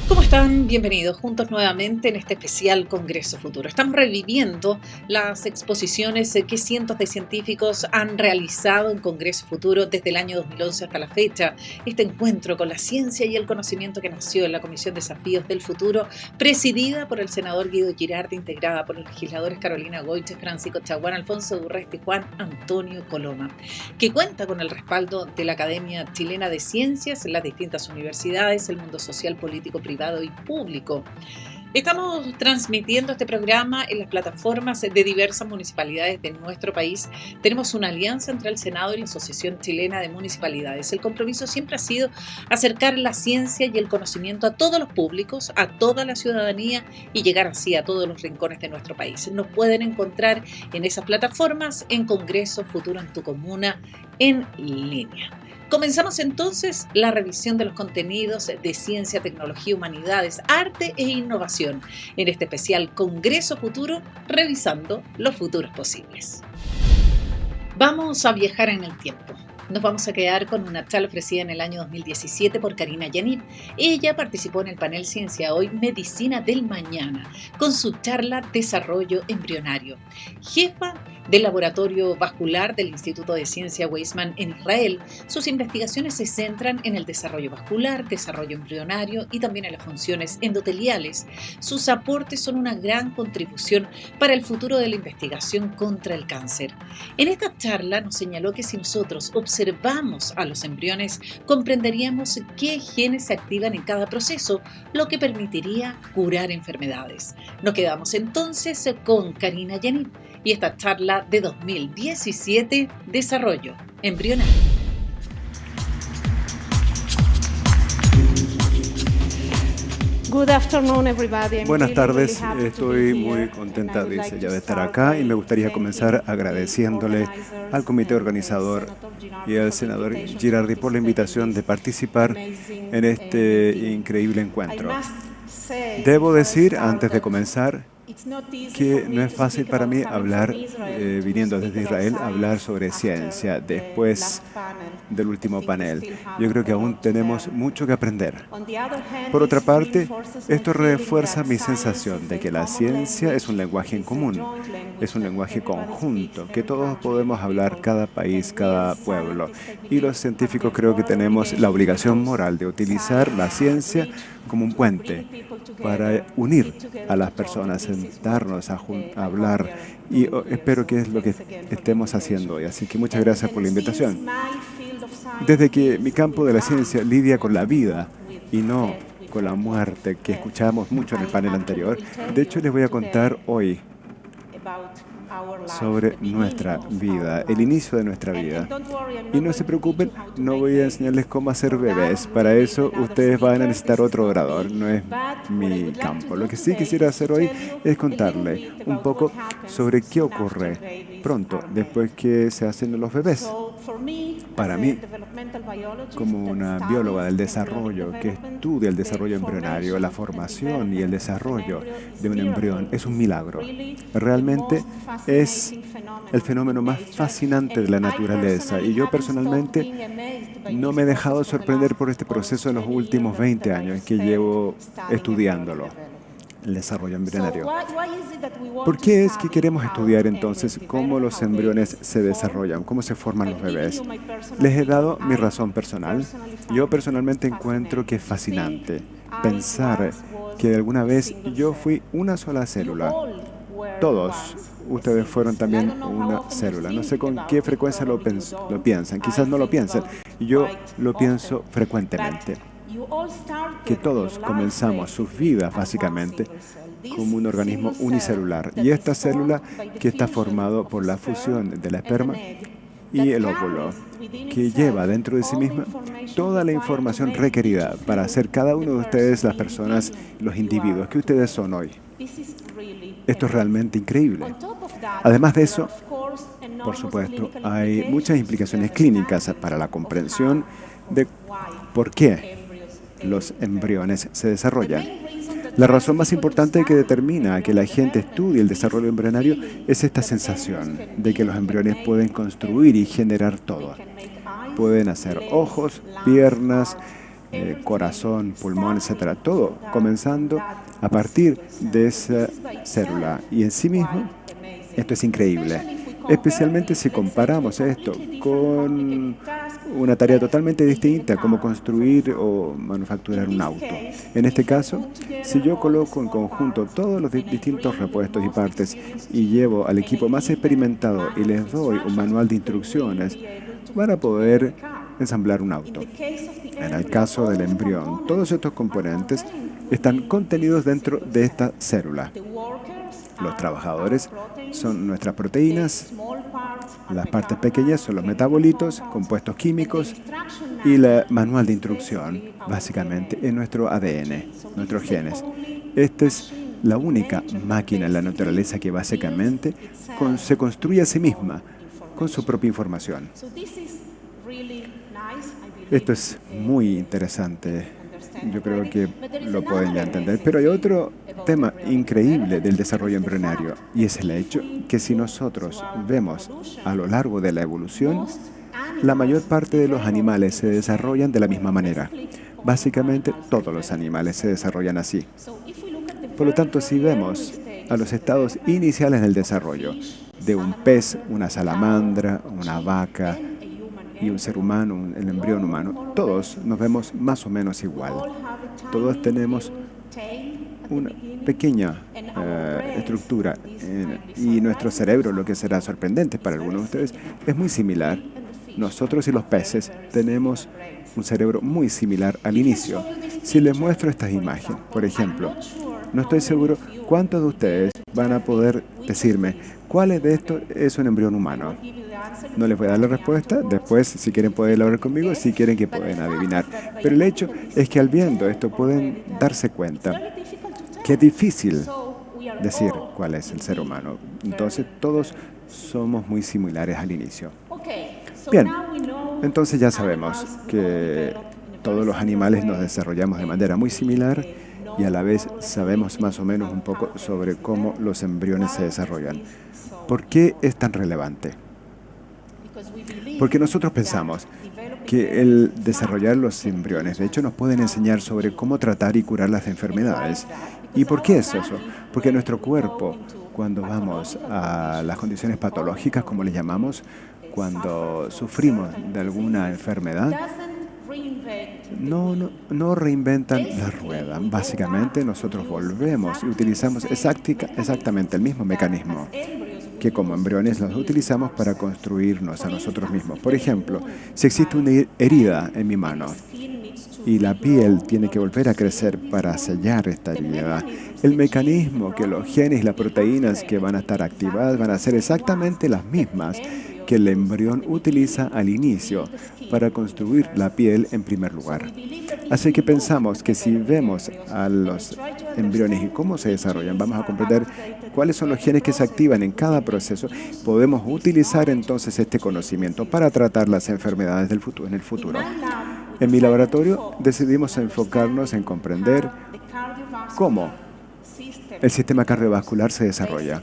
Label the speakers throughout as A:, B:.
A: ¿Cómo están? Bienvenidos juntos nuevamente en este especial Congreso Futuro. Estamos reviviendo las exposiciones que cientos de científicos han realizado en Congreso Futuro desde el año 2011 hasta la fecha. Este encuentro con la ciencia y el conocimiento que nació en la Comisión Desafíos del Futuro, presidida por el senador Guido Girardi, integrada por los legisladores Carolina Goiche, Francisco Chaguán, Alfonso Durresti y Juan Antonio Coloma, que cuenta con el respaldo de la Academia Chilena de Ciencias, las distintas universidades, el mundo social, político, privado y público. Estamos transmitiendo este programa en las plataformas de diversas municipalidades de nuestro país. Tenemos una alianza entre el Senado y la Asociación Chilena de Municipalidades. El compromiso siempre ha sido acercar la ciencia y el conocimiento a todos los públicos, a toda la ciudadanía y llegar así a todos los rincones de nuestro país. Nos pueden encontrar en esas plataformas en Congreso Futuro en tu Comuna en línea. Comenzamos entonces la revisión de los contenidos de ciencia, tecnología, humanidades, arte e innovación en este especial Congreso Futuro, revisando los futuros posibles. Vamos a viajar en el tiempo. Nos vamos a quedar con una charla ofrecida en el año 2017 por Karina Yanib. Ella participó en el panel Ciencia Hoy, Medicina del Mañana, con su charla Desarrollo Embrionario. Jefa del Laboratorio Vascular del Instituto de Ciencia Weizmann en Israel, sus investigaciones se centran en el desarrollo vascular, desarrollo embrionario y también en las funciones endoteliales. Sus aportes son una gran contribución para el futuro de la investigación contra el cáncer. En esta charla nos señaló que si nosotros observamos a los embriones, comprenderíamos qué genes se activan en cada proceso, lo que permitiría curar enfermedades. Nos quedamos entonces con Karina Yanib y esta charla de 2017, Desarrollo Embrionario.
B: Buenas tardes, estoy muy contenta, dice ya, de estar acá y me gustaría comenzar agradeciéndole al comité organizador y al senador Girardi por la invitación de participar en este increíble encuentro. Debo decir, antes de comenzar, que no es fácil para mí hablar, viniendo desde Israel, hablar sobre ciencia después del último panel. Yo creo que aún tenemos mucho que aprender. Por otra parte, esto refuerza mi sensación de que la ciencia es un lenguaje en común, es un lenguaje conjunto, que todos podemos hablar, cada país, cada pueblo. Y los científicos creo que tenemos la obligación moral de utilizar la ciencia como un puente para unir a las personas, sentarnos a hablar, y espero que es lo que estemos haciendo hoy. Así que muchas gracias por la invitación. Desde que mi campo de la ciencia lidia con la vida y no con la muerte, que escuchamos mucho en el panel anterior, de hecho les voy a contar hoy sobre nuestra vida, el inicio de nuestra vida. Y no se preocupen, no voy a enseñarles cómo hacer bebés. Para eso ustedes van a necesitar otro orador, no es mi campo. Lo que sí quisiera hacer hoy es contarles un poco sobre qué ocurre pronto, después que se hacen los bebés. Para mí, como una bióloga del desarrollo que estudia el desarrollo embrionario, la formación y el desarrollo de un embrión es un milagro. Realmente es el fenómeno más fascinante de la naturaleza y yo personalmente no me he dejado sorprender por este proceso en los últimos 20 años que llevo estudiándolo, el desarrollo embrionario. ¿Por qué es que queremos estudiar entonces cómo los embriones se desarrollan, cómo se forman los bebés? Les he dado mi razón personal. Yo personalmente encuentro que es fascinante pensar que alguna vez yo fui una sola célula. Todos ustedes fueron también una célula. No sé con qué frecuencia lo piensan. Quizás no lo piensan. Yo lo pienso frecuentemente. Que todos comenzamos sus vidas básicamente como un organismo unicelular. Y esta célula que está formado por la fusión del esperma y el óvulo, que lleva dentro de sí misma toda la información requerida para hacer cada uno de ustedes las personas, los individuos que ustedes son hoy. Esto es realmente increíble. Además de eso, por supuesto, hay muchas implicaciones clínicas para la comprensión de por qué los embriones se desarrollan. La razón más importante que determina que la gente estudie el desarrollo embrionario es esta sensación de que los embriones pueden construir y generar todo. Pueden hacer ojos, piernas, corazón, pulmón, etcétera. Todo comenzando a partir de esa célula. Y en sí mismo, esto es increíble. Especialmente si comparamos esto con una tarea totalmente distinta, como construir o manufacturar un auto. En este caso, si yo coloco en conjunto todos los distintos repuestos y partes y llevo al equipo más experimentado y les doy un manual de instrucciones, van a poder ensamblar un auto. En el caso del embrión, todos estos componentes están contenidos dentro de esta célula. Los trabajadores son nuestras proteínas, las partes pequeñas son los metabolitos, compuestos químicos y el manual de instrucción, básicamente, es nuestro ADN, nuestros genes. Esta es la única máquina en la naturaleza que básicamente se construye a sí misma con su propia información. Esto es muy interesante. Yo creo que lo pueden ya entender. Pero hay otro tema increíble del desarrollo embrionario y es el hecho que si nosotros vemos a lo largo de la evolución, la mayor parte de los animales se desarrollan de la misma manera. Básicamente, todos los animales se desarrollan así. Por lo tanto, si vemos a los estados iniciales del desarrollo de un pez, una salamandra, una vaca y un ser humano, el embrión humano, todos nos vemos más o menos igual. Todos tenemos una pequeña estructura y nuestro cerebro, lo que será sorprendente para algunos de ustedes, es muy similar. Nosotros y los peces tenemos un cerebro muy similar al inicio. Si les muestro estas imágenes, por ejemplo, no estoy seguro cuántos de ustedes van a poder decirme cuál de estos es un embrión humano. No les voy a dar la respuesta. Después, si quieren, pueden hablar conmigo. Si quieren, que pueden adivinar. Pero el hecho es que al viendo esto pueden darse cuenta que es difícil decir cuál es el ser humano. Entonces, todos somos muy similares al inicio. Bien, entonces ya sabemos que todos los animales nos desarrollamos de manera muy similar y a la vez sabemos más o menos un poco sobre cómo los embriones se desarrollan. ¿Por qué es tan relevante? Porque nosotros pensamos que el desarrollar los embriones, de hecho, nos pueden enseñar sobre cómo tratar y curar las enfermedades. ¿Y por qué es eso? Porque nuestro cuerpo, cuando vamos a las condiciones patológicas, como le llamamos, cuando sufrimos de alguna enfermedad, no reinventan la rueda. Básicamente, nosotros volvemos y utilizamos exactamente el mismo mecanismo que como embriones los utilizamos para construirnos a nosotros mismos. Por ejemplo, si existe una herida en mi mano y la piel tiene que volver a crecer para sellar esta herida, el mecanismo que los genes y las proteínas que van a estar activadas van a ser exactamente las mismas que el embrión utiliza al inicio para construir la piel en primer lugar. Así que pensamos que si vemos a los embriones y cómo se desarrollan, vamos a comprender cuáles son los genes que se activan en cada proceso. Podemos utilizar entonces este conocimiento para tratar las enfermedades en el futuro. En mi laboratorio decidimos enfocarnos en comprender cómo el sistema cardiovascular se desarrolla.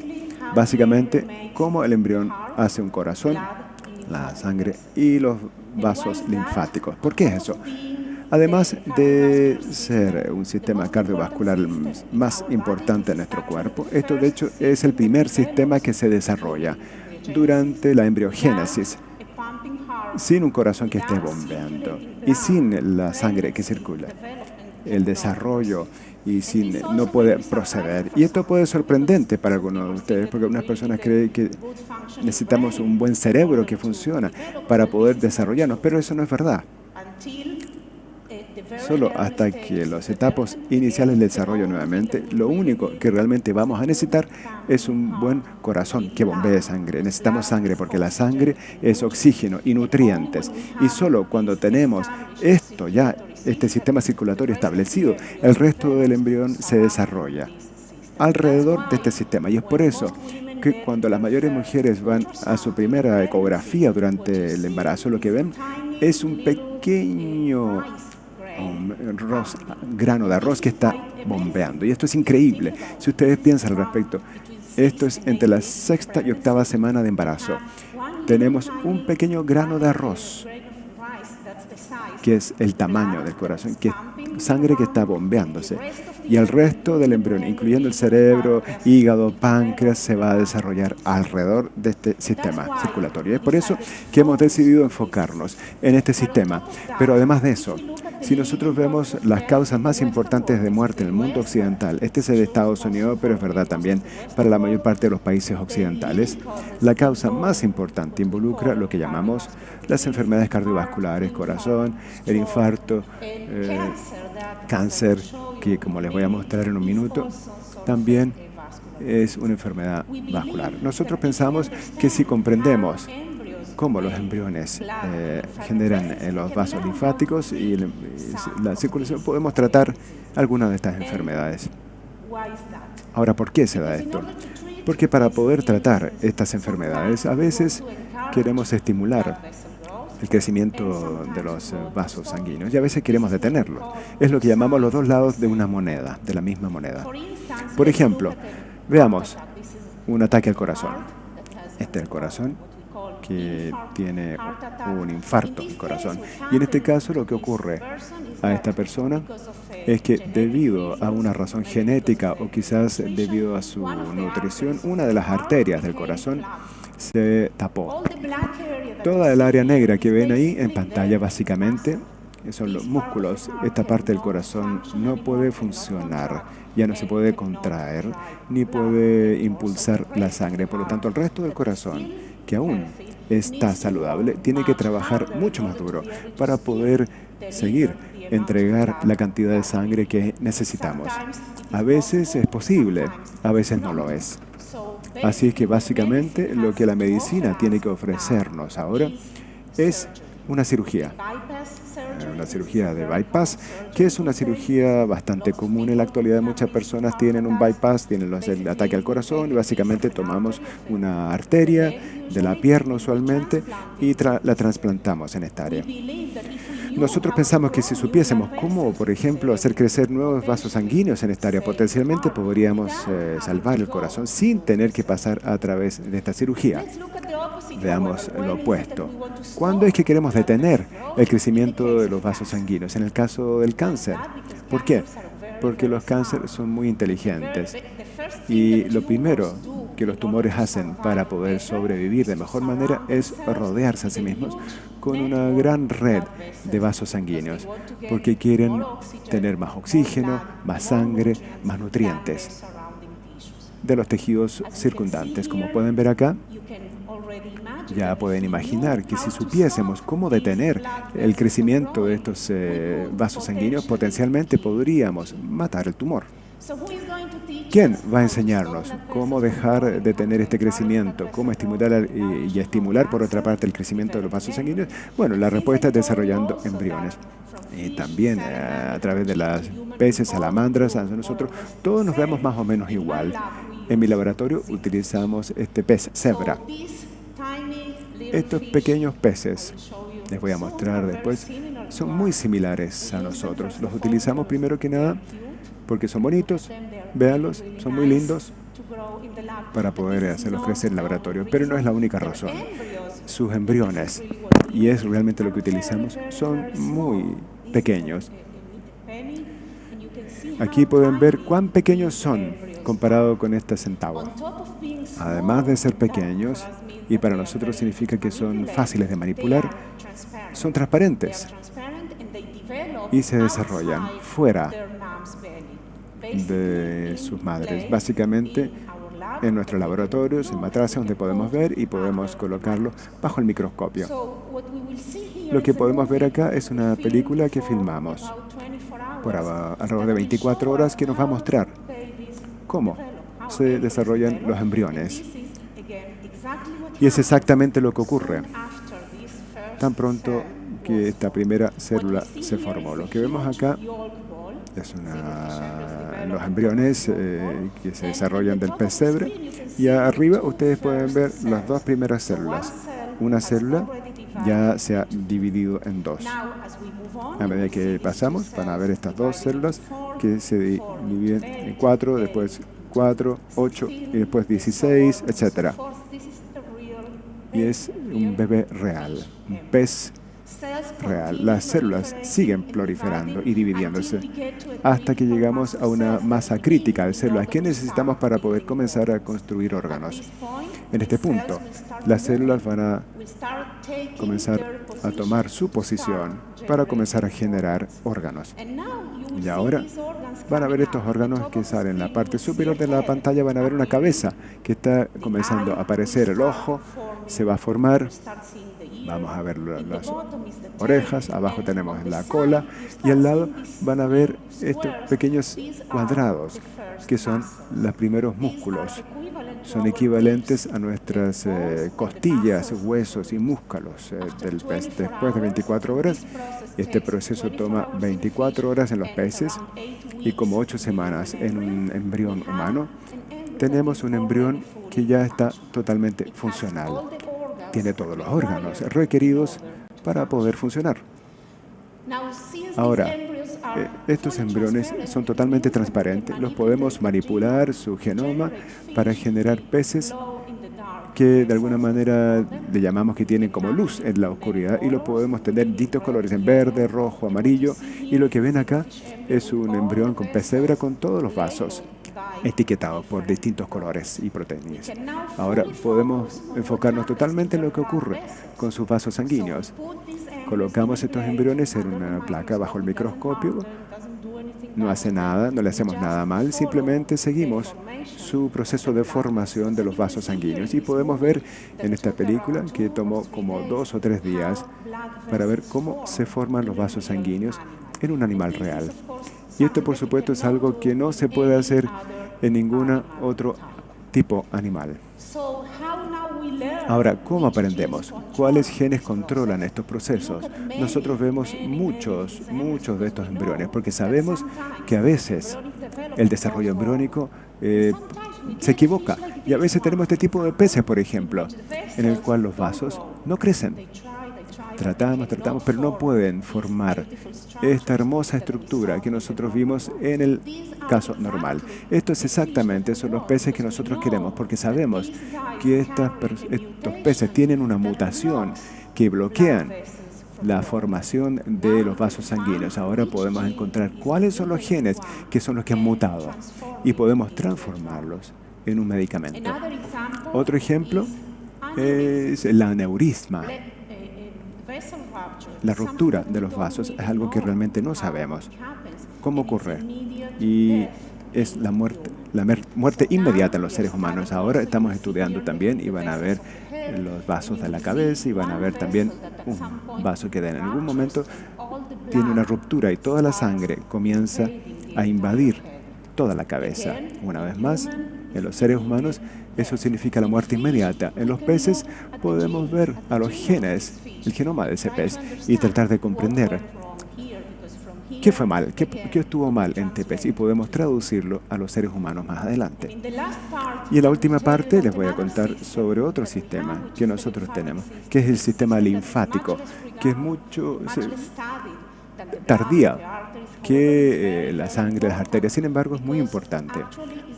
B: Básicamente, cómo el embrión hace un corazón, la sangre y los vasos linfáticos. ¿Por qué es eso? Además de ser un sistema cardiovascular más importante en nuestro cuerpo, esto de hecho es el primer sistema que se desarrolla durante la embriogénesis, sin un corazón que esté bombeando y sin la sangre que circula. El desarrollo no puede proceder. Y esto puede ser sorprendente para algunos de ustedes, porque algunas personas creen que necesitamos un buen cerebro que funciona para poder desarrollarnos, pero eso no es verdad. Solo hasta que las etapas iniciales del desarrollo nuevamente, lo único que realmente vamos a necesitar es un buen corazón que bombee sangre. Necesitamos sangre porque la sangre es oxígeno y nutrientes. Y solo cuando tenemos este sistema circulatorio establecido, el resto del embrión se desarrolla alrededor de este sistema. Y es por eso que cuando las mayores mujeres van a su primera ecografía durante el embarazo, lo que ven es un pequeño grano de arroz que está bombeando. Y esto es increíble. Si ustedes piensan al respecto, esto es entre la 6ª y 8ª semana de embarazo. Tenemos un pequeño grano de arroz que es el tamaño del corazón, que es sangre que está bombeándose. Y el resto del embrión, incluyendo el cerebro, hígado, páncreas, se va a desarrollar alrededor de este sistema circulatorio. Es por eso que hemos decidido enfocarnos en este sistema. Pero además de eso, si nosotros vemos las causas más importantes de muerte en el mundo occidental, este es el de Estados Unidos, pero es verdad también para la mayor parte de los países occidentales, la causa más importante involucra lo que llamamos las enfermedades cardiovasculares, corazón, el infarto, cáncer, que como les voy a mostrar en un minuto, también es una enfermedad vascular. Nosotros pensamos que si comprendemos cómo los embriones generan los vasos linfáticos y la circulación, podemos tratar algunas de estas enfermedades. Ahora, ¿por qué se da esto? Porque para poder tratar estas enfermedades, a veces queremos estimular el crecimiento de los vasos sanguíneos y a veces queremos detenerlo. Es lo que llamamos los dos lados de una moneda, de la misma moneda. Por ejemplo, veamos un ataque al corazón. Este es el corazón que tiene un infarto del corazón. Y en este caso lo que ocurre a esta persona es que debido a una razón genética o quizás debido a su nutrición, una de las arterias del corazón se tapó. Toda el área negra que ven ahí en pantalla básicamente son los músculos. Esta parte del corazón no puede funcionar, ya no se puede contraer ni puede impulsar la sangre. Por lo tanto, el resto del corazón, que aún está saludable, tiene que trabajar mucho más duro para poder seguir entregar la cantidad de sangre que necesitamos. A veces es posible, a veces no lo es. Así es que básicamente lo que la medicina tiene que ofrecernos ahora es una cirugía de bypass, que es una cirugía bastante común en la actualidad. Muchas personas tienen un bypass, tienen el ataque al corazón y básicamente tomamos una arteria de la pierna usualmente y la trasplantamos en esta área. Nosotros pensamos que si supiésemos cómo, por ejemplo, hacer crecer nuevos vasos sanguíneos en esta área, potencialmente podríamos salvar el corazón sin tener que pasar a través de esta cirugía. Veamos lo opuesto. ¿Cuándo es que queremos detener el crecimiento de los vasos sanguíneos? En el caso del cáncer. ¿Por qué? Porque los cánceres son muy inteligentes y lo primero que los tumores hacen para poder sobrevivir de mejor manera es rodearse a sí mismos con una gran red de vasos sanguíneos, porque quieren tener más oxígeno, más sangre, más nutrientes de los tejidos circundantes. Como pueden ver acá, ya pueden imaginar que si supiésemos cómo detener el crecimiento de estos vasos sanguíneos, potencialmente podríamos matar el tumor. ¿Quién va a enseñarnos cómo dejar de tener este crecimiento? ¿Cómo estimular y estimular, por otra parte, el crecimiento de los vasos sanguíneos? Bueno, la respuesta es desarrollando embriones. Y también a través de las peces, salamandras, nosotros todos nos vemos más o menos igual. En mi laboratorio utilizamos este pez cebra. Estos pequeños peces, les voy a mostrar después, son muy similares a nosotros. Los utilizamos primero que nada porque son bonitos, véanlos, son muy lindos para poder hacerlos crecer en el laboratorio, pero no es la única razón. Sus embriones, y es realmente lo que utilizamos, son muy pequeños. Aquí pueden ver cuán pequeños son comparado con este centavo. Además de ser pequeños, y para nosotros significa que son fáciles de manipular, son transparentes y se desarrollan fuera de sus madres. Básicamente, en nuestros laboratorios, en matraces, donde podemos ver y podemos colocarlo bajo el microscopio. Lo que podemos ver acá es una película que filmamos por alrededor de 24 horas que nos va a mostrar cómo se desarrollan los embriones. Y es exactamente lo que ocurre tan pronto que esta primera célula se formó. Lo que vemos acá es los embriones que se desarrollan del pez cebra. Y arriba ustedes pueden ver las dos primeras células. Una célula ya se ha dividido en dos. A medida que pasamos, van a ver estas dos células que se dividen en 4, después 4, 8 y después 16, etc. Y es un bebé real, un pez real. Las células siguen proliferando y dividiéndose hasta que llegamos a una masa crítica de células que necesitamos para poder comenzar a construir órganos. En este punto, las células van a comenzar a tomar su posición para comenzar a generar órganos. Y ahora van a ver estos órganos que salen en la parte superior de la pantalla. Van a ver una cabeza que está comenzando a aparecer. El ojo se va a formar. Vamos a ver las orejas. Abajo tenemos la cola. Y al lado van a ver estos pequeños cuadrados que son los primeros músculos. Son equivalentes a nuestras costillas, huesos y músculos del pez. Después de 24 horas, este proceso toma 24 horas en los peces y como 8 semanas en un embrión humano, tenemos un embrión que ya está totalmente funcional. Tiene todos los órganos requeridos para poder funcionar. Ahora, estos embriones son totalmente transparentes. Los podemos manipular su genoma para generar peces que de alguna manera le llamamos que tienen como luz en la oscuridad y lo podemos tener distintos colores en verde, rojo, amarillo. Y lo que ven acá es un embrión con pez cebra con todos los vasos etiquetados por distintos colores y proteínas. Ahora podemos enfocarnos totalmente en lo que ocurre con sus vasos sanguíneos. Colocamos estos embriones en una placa bajo el microscopio. No hace nada, no le hacemos nada mal, simplemente seguimos su proceso de formación de los vasos sanguíneos. Y podemos ver en esta película que tomó como 2 o 3 días para ver cómo se forman los vasos sanguíneos en un animal real. Y esto, por supuesto, es algo que no se puede hacer en ningún otro tipo animal. Ahora, ¿cómo aprendemos? ¿Cuáles genes controlan estos procesos? Nosotros vemos muchos de estos embriones porque sabemos que a veces el desarrollo embriónico se equivoca. Y a veces tenemos este tipo de peces, por ejemplo, en el cual los vasos no crecen. Tratamos, pero no pueden formar esta hermosa estructura que nosotros vimos en el caso normal. Esto es exactamente, son los peces que nosotros queremos, porque sabemos que estos peces tienen una mutación que bloquean la formación de los vasos sanguíneos. Ahora podemos encontrar cuáles son los genes que son los que han mutado y podemos transformarlos en un medicamento. Otro ejemplo es el aneurisma. La ruptura de los vasos es algo que realmente no sabemos cómo ocurre y es la muerte inmediata en los seres humanos. Ahora estamos estudiando también y van a ver los vasos de la cabeza y van a ver también un vaso que en algún momento tiene una ruptura y toda la sangre comienza a invadir toda la cabeza. Una vez más, en los seres humanos eso significa la muerte inmediata. En los peces podemos ver a los genes, el genoma de ese pez y tratar de comprender qué fue mal, qué estuvo mal en este pez y podemos traducirlo a los seres humanos más adelante. Y en la última parte les voy a contar sobre otro sistema que nosotros tenemos, que es el sistema linfático, que es mucho tardía que la sangre, las arterias. Sin embargo, es muy importante,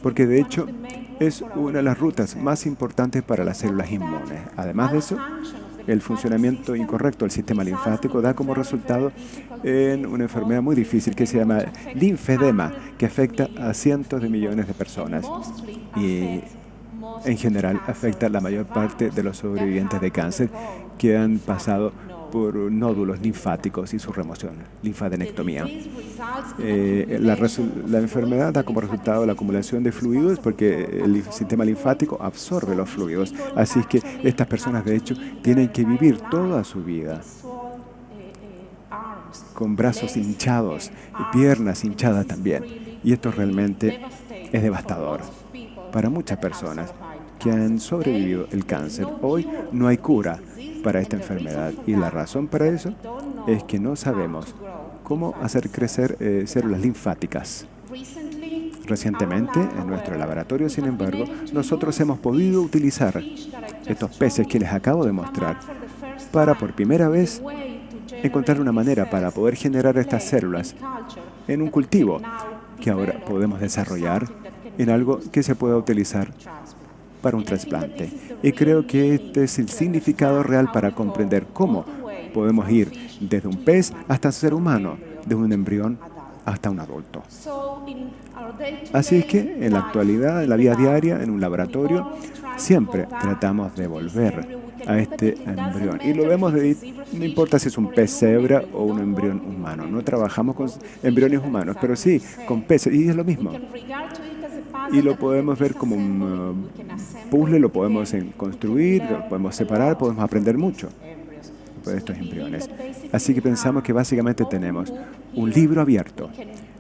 B: porque de hecho es una de las rutas más importantes para las células inmunes. Además de eso, el funcionamiento incorrecto del sistema linfático da como resultado en una enfermedad muy difícil que se llama linfedema, que afecta a cientos de millones de personas y en general afecta a la mayor parte de los sobrevivientes de cáncer que han pasado por nódulos linfáticos y su remoción, linfadenectomía. La enfermedad da como resultado la acumulación de fluidos porque el sistema linfático absorbe los fluidos. Así es que estas personas, de hecho, tienen que vivir toda su vida con brazos hinchados y piernas hinchadas también. Y esto realmente es devastador para muchas personas que han sobrevivido el cáncer. Hoy no hay cura para esta enfermedad y la razón para eso es que no sabemos cómo hacer crecer células linfáticas. Recientemente, en nuestro laboratorio, sin embargo, nosotros hemos podido utilizar estos peces que les acabo de mostrar para por primera vez encontrar una manera para poder generar estas células en un cultivo que ahora podemos desarrollar en algo que se pueda utilizar para un trasplante. Y creo que este es el significado real para comprender cómo podemos ir desde un pez hasta un ser humano, de un embrión hasta un adulto. Así es que en la actualidad, en la vida diaria, en un laboratorio, siempre tratamos de volver a este embrión. Y lo vemos no importa si es un pez cebra o un embrión humano. No trabajamos con embriones humanos, pero sí con peces. Y es lo mismo. Y lo podemos ver como un puzzle, lo podemos construir, lo podemos separar, podemos aprender mucho de estos embriones. Así que pensamos que básicamente tenemos un libro abierto.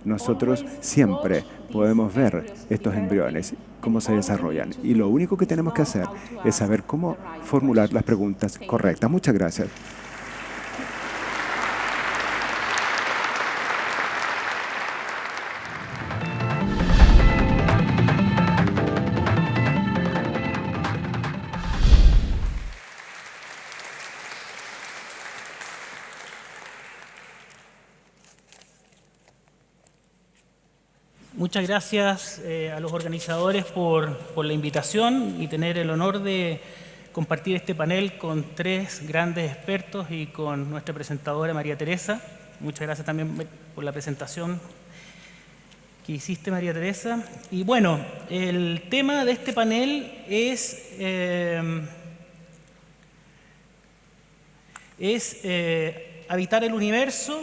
B: Nosotros siempre podemos ver estos embriones, cómo se desarrollan. Y lo único que tenemos que hacer es saber cómo formular las preguntas correctas. Muchas gracias.
C: Muchas gracias a los organizadores por la invitación y tener el honor de compartir este panel con tres grandes expertos y con nuestra presentadora María Teresa. Muchas gracias también por la presentación que hiciste, María Teresa. Y bueno, el tema de este panel es habitar el universo,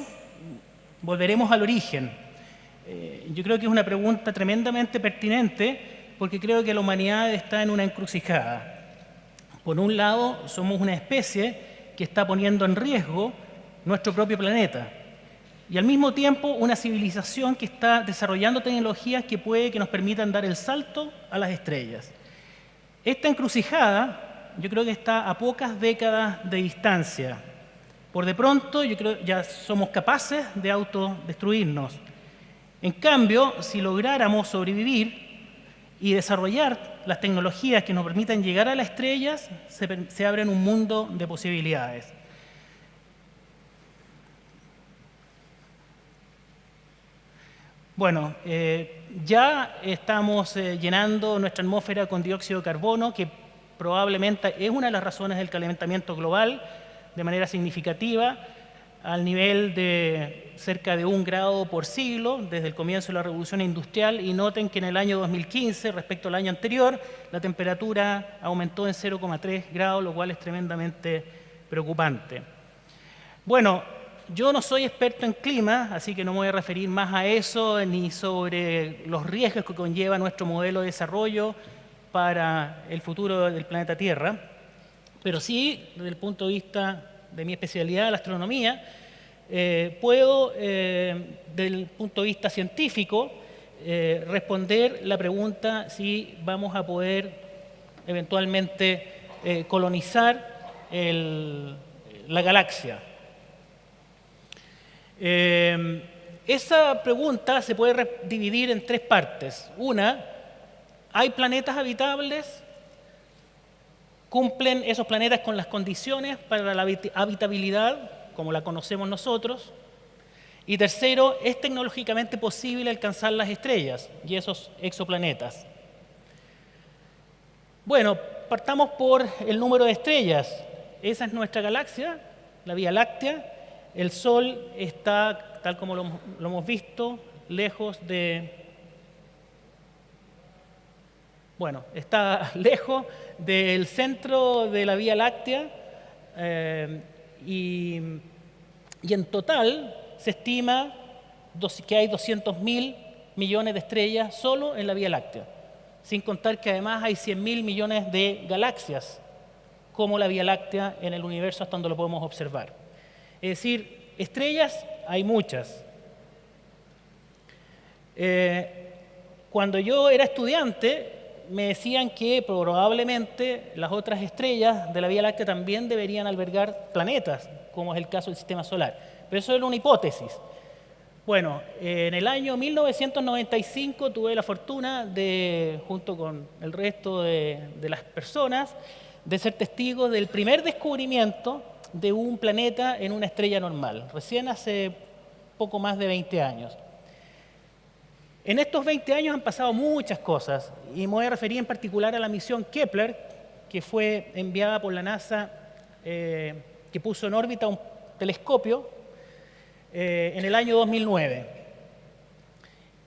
C: volveremos al origen. Yo creo que es una pregunta tremendamente pertinente porque creo que la humanidad está en una encrucijada. Por un lado, somos una especie que está poniendo en riesgo nuestro propio planeta y al mismo tiempo una civilización que está desarrollando tecnologías que puede que nos permitan dar el salto a las estrellas. Esta encrucijada yo creo que está a pocas décadas de distancia. Por de pronto, yo creo que ya somos capaces de autodestruirnos. En cambio, si lográramos sobrevivir y desarrollar las tecnologías que nos permitan llegar a las estrellas, se abre un mundo de posibilidades. Bueno, ya estamos llenando nuestra atmósfera con dióxido de carbono, que probablemente es una de las razones del calentamiento global de manera significativa, al nivel de cerca de 1 grado por siglo desde el comienzo de la revolución industrial, y noten que en el año 2015, respecto al año anterior, la temperatura aumentó en 0,3 grados, lo cual es tremendamente preocupante. Bueno, yo no soy experto en clima, así que no me voy a referir más a eso, ni sobre los riesgos que conlleva nuestro modelo de desarrollo para el futuro del planeta Tierra, pero sí, desde el punto de vista de mi especialidad, la astronomía, puedo, desde el punto de vista científico, responder la pregunta si vamos a poder eventualmente colonizar la galaxia. Esa pregunta se puede dividir en 3 partes. Una, ¿hay planetas habitables? ¿Cumplen esos planetas con las condiciones para la habitabilidad, como la conocemos nosotros? Y tercero, ¿es tecnológicamente posible alcanzar las estrellas y esos exoplanetas? Bueno, partamos por el número de estrellas. Esa es nuestra galaxia, la Vía Láctea. El Sol está, tal como lo hemos visto, lejos de... Bueno, está lejos del centro de la Vía Láctea y en total se estima que hay 200.000 millones de estrellas solo en la Vía Láctea, sin contar que además hay 100.000 millones de galaxias como la Vía Láctea en el universo hasta donde lo podemos observar. Es decir, estrellas hay muchas. Cuando yo era estudiante, me decían que probablemente las otras estrellas de la Vía Láctea también deberían albergar planetas, como es el caso del Sistema Solar. Pero eso era una hipótesis. Bueno, en el año 1995 tuve la fortuna de, junto con el resto de las personas, de ser testigo del primer descubrimiento de un planeta en una estrella normal, recién hace poco más de 20 años. En estos 20 años han pasado muchas cosas y me voy a referir en particular a la misión Kepler, que fue enviada por la NASA, que puso en órbita un telescopio en el año 2009,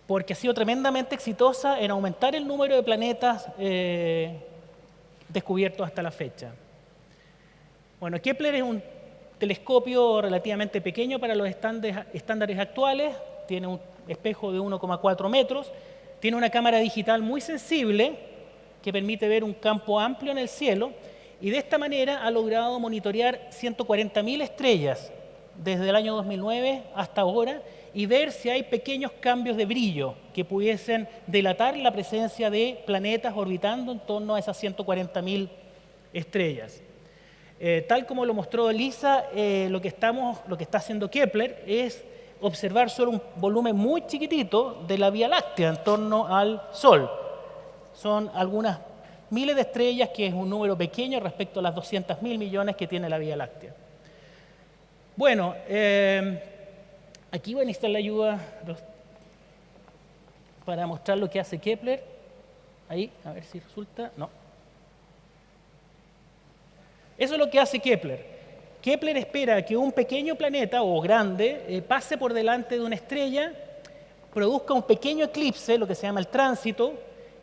C: porque ha sido tremendamente exitosa en aumentar el número de planetas descubiertos hasta la fecha. Bueno, Kepler es un telescopio relativamente pequeño para los estándares actuales, tiene un espejo de 1,4 metros, tiene una cámara digital muy sensible que permite ver un campo amplio en el cielo y de esta manera ha logrado monitorear 140.000 estrellas desde el año 2009 hasta ahora y ver si hay pequeños cambios de brillo que pudiesen delatar la presencia de planetas orbitando en torno a esas 140.000 estrellas. Tal como lo mostró Elisa, lo que está haciendo Kepler es observar solo un volumen muy chiquitito de la Vía Láctea en torno al Sol. Son algunas miles de estrellas, que es un número pequeño respecto a las 200.000 millones que tiene la Vía Láctea. Bueno, aquí voy a necesitar la ayuda para mostrar lo que hace Kepler. Ahí, a ver si resulta. No. Eso es lo que hace Kepler. Kepler espera que un pequeño planeta o grande pase por delante de una estrella, produzca un pequeño eclipse, lo que se llama el tránsito,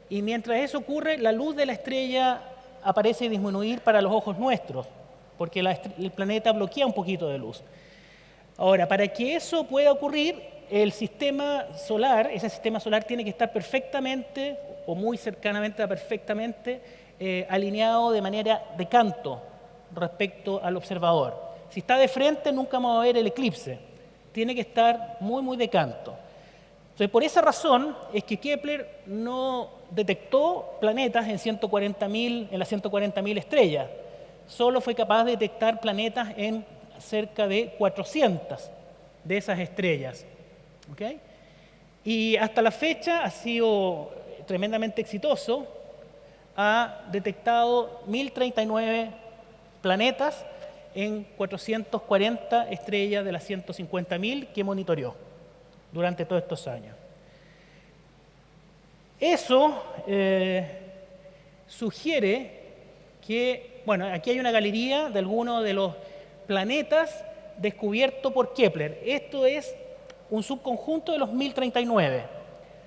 C: y mientras eso ocurre, la luz de la estrella aparece disminuir para los ojos nuestros, porque el planeta bloquea un poquito de luz. Ahora, para que eso pueda ocurrir, ese sistema solar tiene que estar perfectamente, o muy cercanamente a perfectamente, alineado de manera de canto respecto al observador. Si está de frente, nunca vamos a ver el eclipse. Tiene que estar muy, muy de canto. Entonces, por esa razón es que Kepler no detectó planetas en las 140.000 estrellas. Solo fue capaz de detectar planetas en cerca de 400 de esas estrellas. ¿Okay? Y hasta la fecha ha sido tremendamente exitoso. Ha detectado 1.039 planetas en 440 estrellas de las 150.000 que monitoreó durante todos estos años. Eso sugiere que, bueno, aquí hay una galería de algunos de los planetas descubiertos por Kepler. Esto es un subconjunto de los 1.039.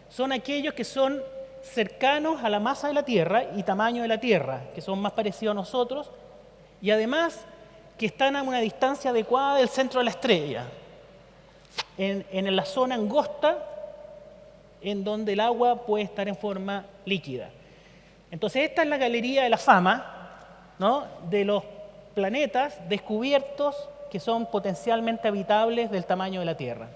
C: Son aquellos que son cercanos a la masa de la Tierra y tamaño de la Tierra, que son más parecidos a nosotros, y además que están a una distancia adecuada del centro de la estrella, en la zona angosta en donde el agua puede estar en forma líquida. Entonces esta es la galería de la fama, ¿no?, de los planetas descubiertos que son potencialmente habitables del tamaño de la Tierra.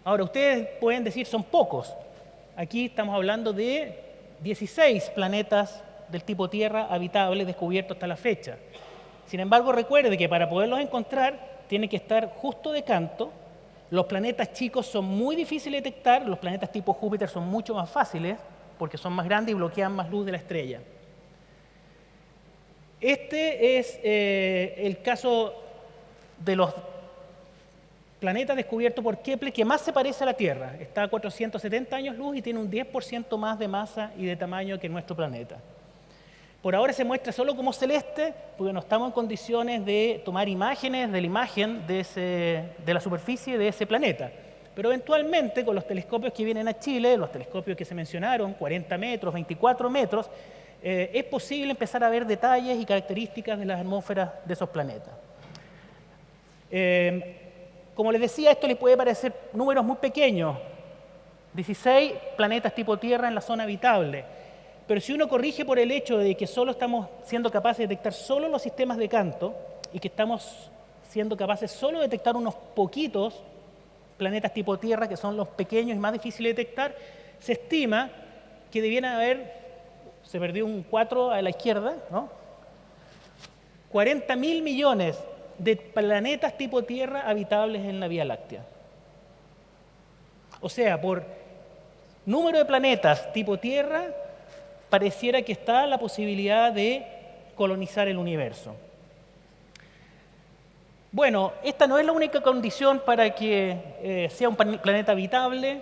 C: Ahora, ustedes pueden decir son pocos. Aquí estamos hablando de 16 planetas del tipo Tierra habitables descubiertos hasta la fecha. Sin embargo, recuerde que para poderlos encontrar tiene que estar justo de canto. Los planetas chicos son muy difíciles de detectar, los planetas tipo Júpiter son mucho más fáciles porque son más grandes y bloquean más luz de la estrella. Este es el caso de los planetas descubiertos por Kepler que más se parece a la Tierra. Está a 470 años luz y tiene un 10% más de masa y de tamaño que nuestro planeta. Por ahora se muestra solo como celeste porque no estamos en condiciones de tomar imágenes de la imagen de la superficie de ese planeta. Pero eventualmente con los telescopios que vienen a Chile, los telescopios que se mencionaron, 40 metros, 24 metros, es posible empezar a ver detalles y características de las atmósferas de esos planetas. Como les decía, esto les puede parecer números muy pequeños, 16 planetas tipo Tierra en la zona habitable. Pero si uno corrige por el hecho de que solo estamos siendo capaces de detectar solo los sistemas de canto y que estamos siendo capaces solo de detectar unos poquitos planetas tipo Tierra, que son los pequeños y más difíciles de detectar, se estima que debieran haber, se perdió un 4 a la izquierda, ¿no?, 40.000 millones de planetas tipo Tierra habitables en la Vía Láctea. O sea, por número de planetas tipo Tierra, pareciera que está la posibilidad de colonizar el universo. Bueno, esta no es la única condición para que sea un planeta habitable.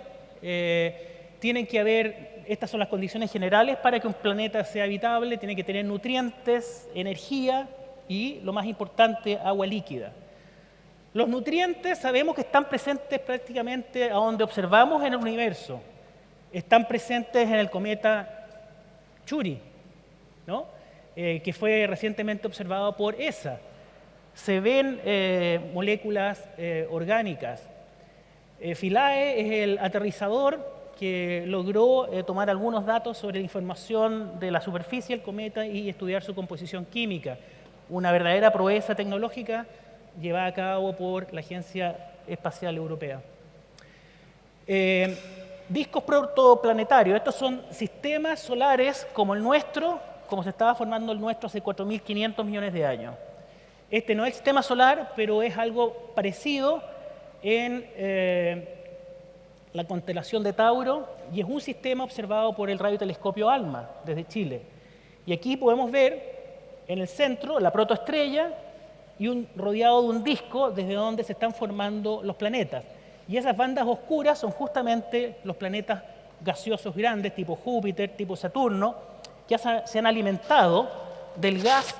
C: Tienen que haber, estas son las condiciones generales para que un planeta sea habitable. Tiene que tener nutrientes, energía y, lo más importante, agua líquida. Los nutrientes sabemos que están presentes prácticamente a donde observamos en el universo. Están presentes en el cometa Chury, ¿no? Que fue recientemente observado por ESA. Se ven moléculas orgánicas. Philae es el aterrizador que logró tomar algunos datos sobre la información de la superficie del cometa y estudiar su composición química. Una verdadera proeza tecnológica llevada a cabo por la Agencia Espacial Europea. Discos protoplanetarios. Estos son sistemas solares como el nuestro, como se estaba formando el nuestro hace 4.500 millones de años. Este no es el sistema solar, pero es algo parecido en la constelación de Tauro y es un sistema observado por el radiotelescopio ALMA desde Chile. Y aquí podemos ver en el centro la protoestrella y rodeado de un disco desde donde se están formando los planetas. Y esas bandas oscuras son justamente los planetas gaseosos grandes, tipo Júpiter, tipo Saturno, que se han alimentado del gas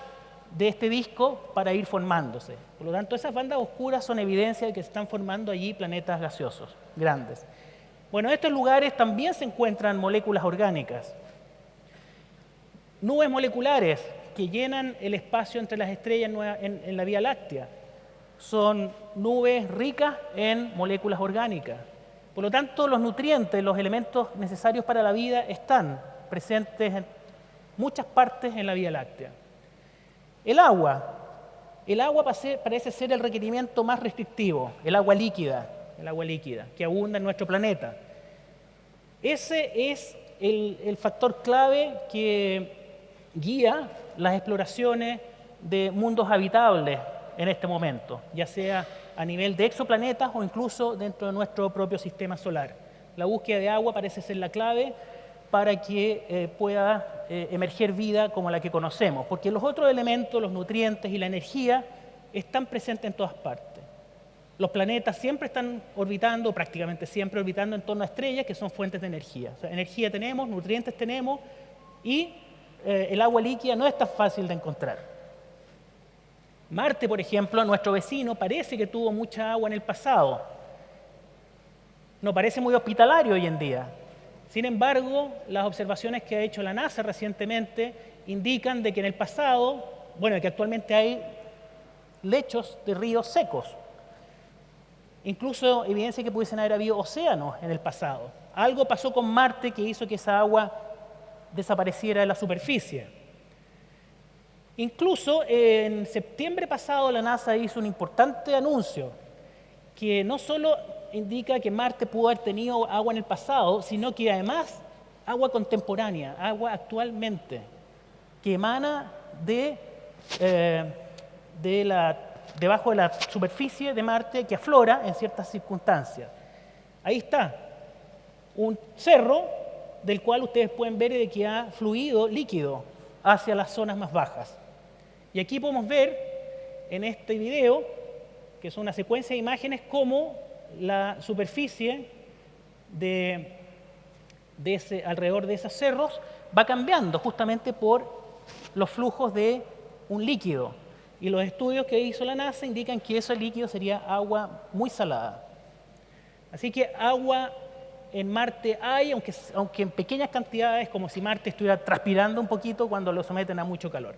C: de este disco para ir formándose. Por lo tanto, esas bandas oscuras son evidencia de que se están formando allí planetas gaseosos grandes. Bueno, en estos lugares también se encuentran moléculas orgánicas. Nubes moleculares que llenan el espacio entre las estrellas en la Vía Láctea. Son nubes ricas en moléculas orgánicas. Por lo tanto, los nutrientes, los elementos necesarios para la vida están presentes en muchas partes en la Vía Láctea. El agua parece ser el requerimiento más restrictivo, el agua líquida que abunda en nuestro planeta. Ese es el factor clave que guía las exploraciones de mundos habitables en este momento, ya sea a nivel de exoplanetas o incluso dentro de nuestro propio sistema solar. La búsqueda de agua parece ser la clave para que pueda emerger vida como la que conocemos, porque los otros elementos, los nutrientes y la energía, están presentes en todas partes. Los planetas siempre están orbitando, prácticamente siempre orbitando en torno a estrellas que son fuentes de energía. O sea, energía tenemos, nutrientes tenemos y el agua líquida no es tan fácil de encontrar. Marte, por ejemplo, nuestro vecino, parece que tuvo mucha agua en el pasado. No parece muy hospitalario hoy en día. Sin embargo, las observaciones que ha hecho la NASA recientemente indican de que en el pasado, bueno, que actualmente hay lechos de ríos secos. Incluso evidencia que pudiesen haber habido océanos en el pasado. Algo pasó con Marte que hizo que esa agua desapareciera de la superficie. Incluso en septiembre pasado la NASA hizo un importante anuncio que no solo indica que Marte pudo haber tenido agua en el pasado, sino que además agua contemporánea, agua actualmente, que emana debajo de la superficie de Marte, que aflora en ciertas circunstancias. Ahí está, un cerro del cual ustedes pueden ver de que ha fluido líquido hacia las zonas más bajas. Y aquí podemos ver en este video, que es una secuencia de imágenes, cómo la superficie alrededor de esos cerros va cambiando justamente por los flujos de un líquido. Y los estudios que hizo la NASA indican que ese líquido sería agua muy salada. Así que agua en Marte hay, aunque en pequeñas cantidades, como si Marte estuviera transpirando un poquito cuando lo someten a mucho calor.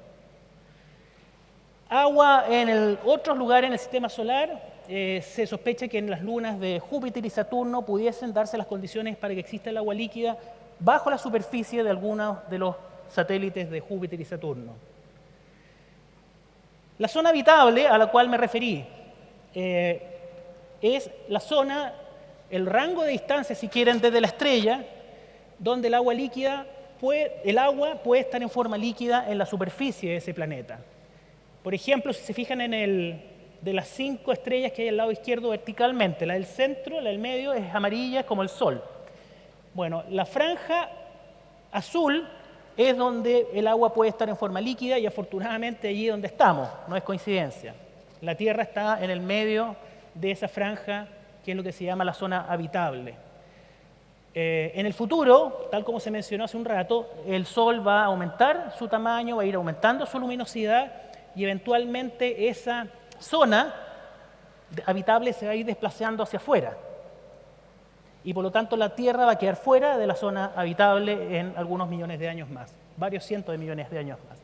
C: Agua en otros lugares en el sistema solar, se sospecha que en las lunas de Júpiter y Saturno pudiesen darse las condiciones para que exista el agua líquida bajo la superficie de algunos de los satélites de Júpiter y Saturno. La zona habitable a la cual me referí es la zona, el rango de distancia, si quieren, desde la estrella, donde el agua puede estar en forma líquida en la superficie de ese planeta. Por ejemplo, si se fijan de las 5 estrellas que hay al lado izquierdo verticalmente, la del centro, la del medio, es amarilla como el Sol. Bueno, la franja azul es donde el agua puede estar en forma líquida y afortunadamente allí donde estamos, no es coincidencia. La Tierra está en el medio de esa franja que es lo que se llama la zona habitable. En el futuro, tal como se mencionó hace un rato, el Sol va a aumentar su tamaño, va a ir aumentando su luminosidad y eventualmente esa zona habitable se va a ir desplazando hacia afuera. Y por lo tanto la Tierra va a quedar fuera de la zona habitable en algunos millones de años más, varios cientos de millones de años más.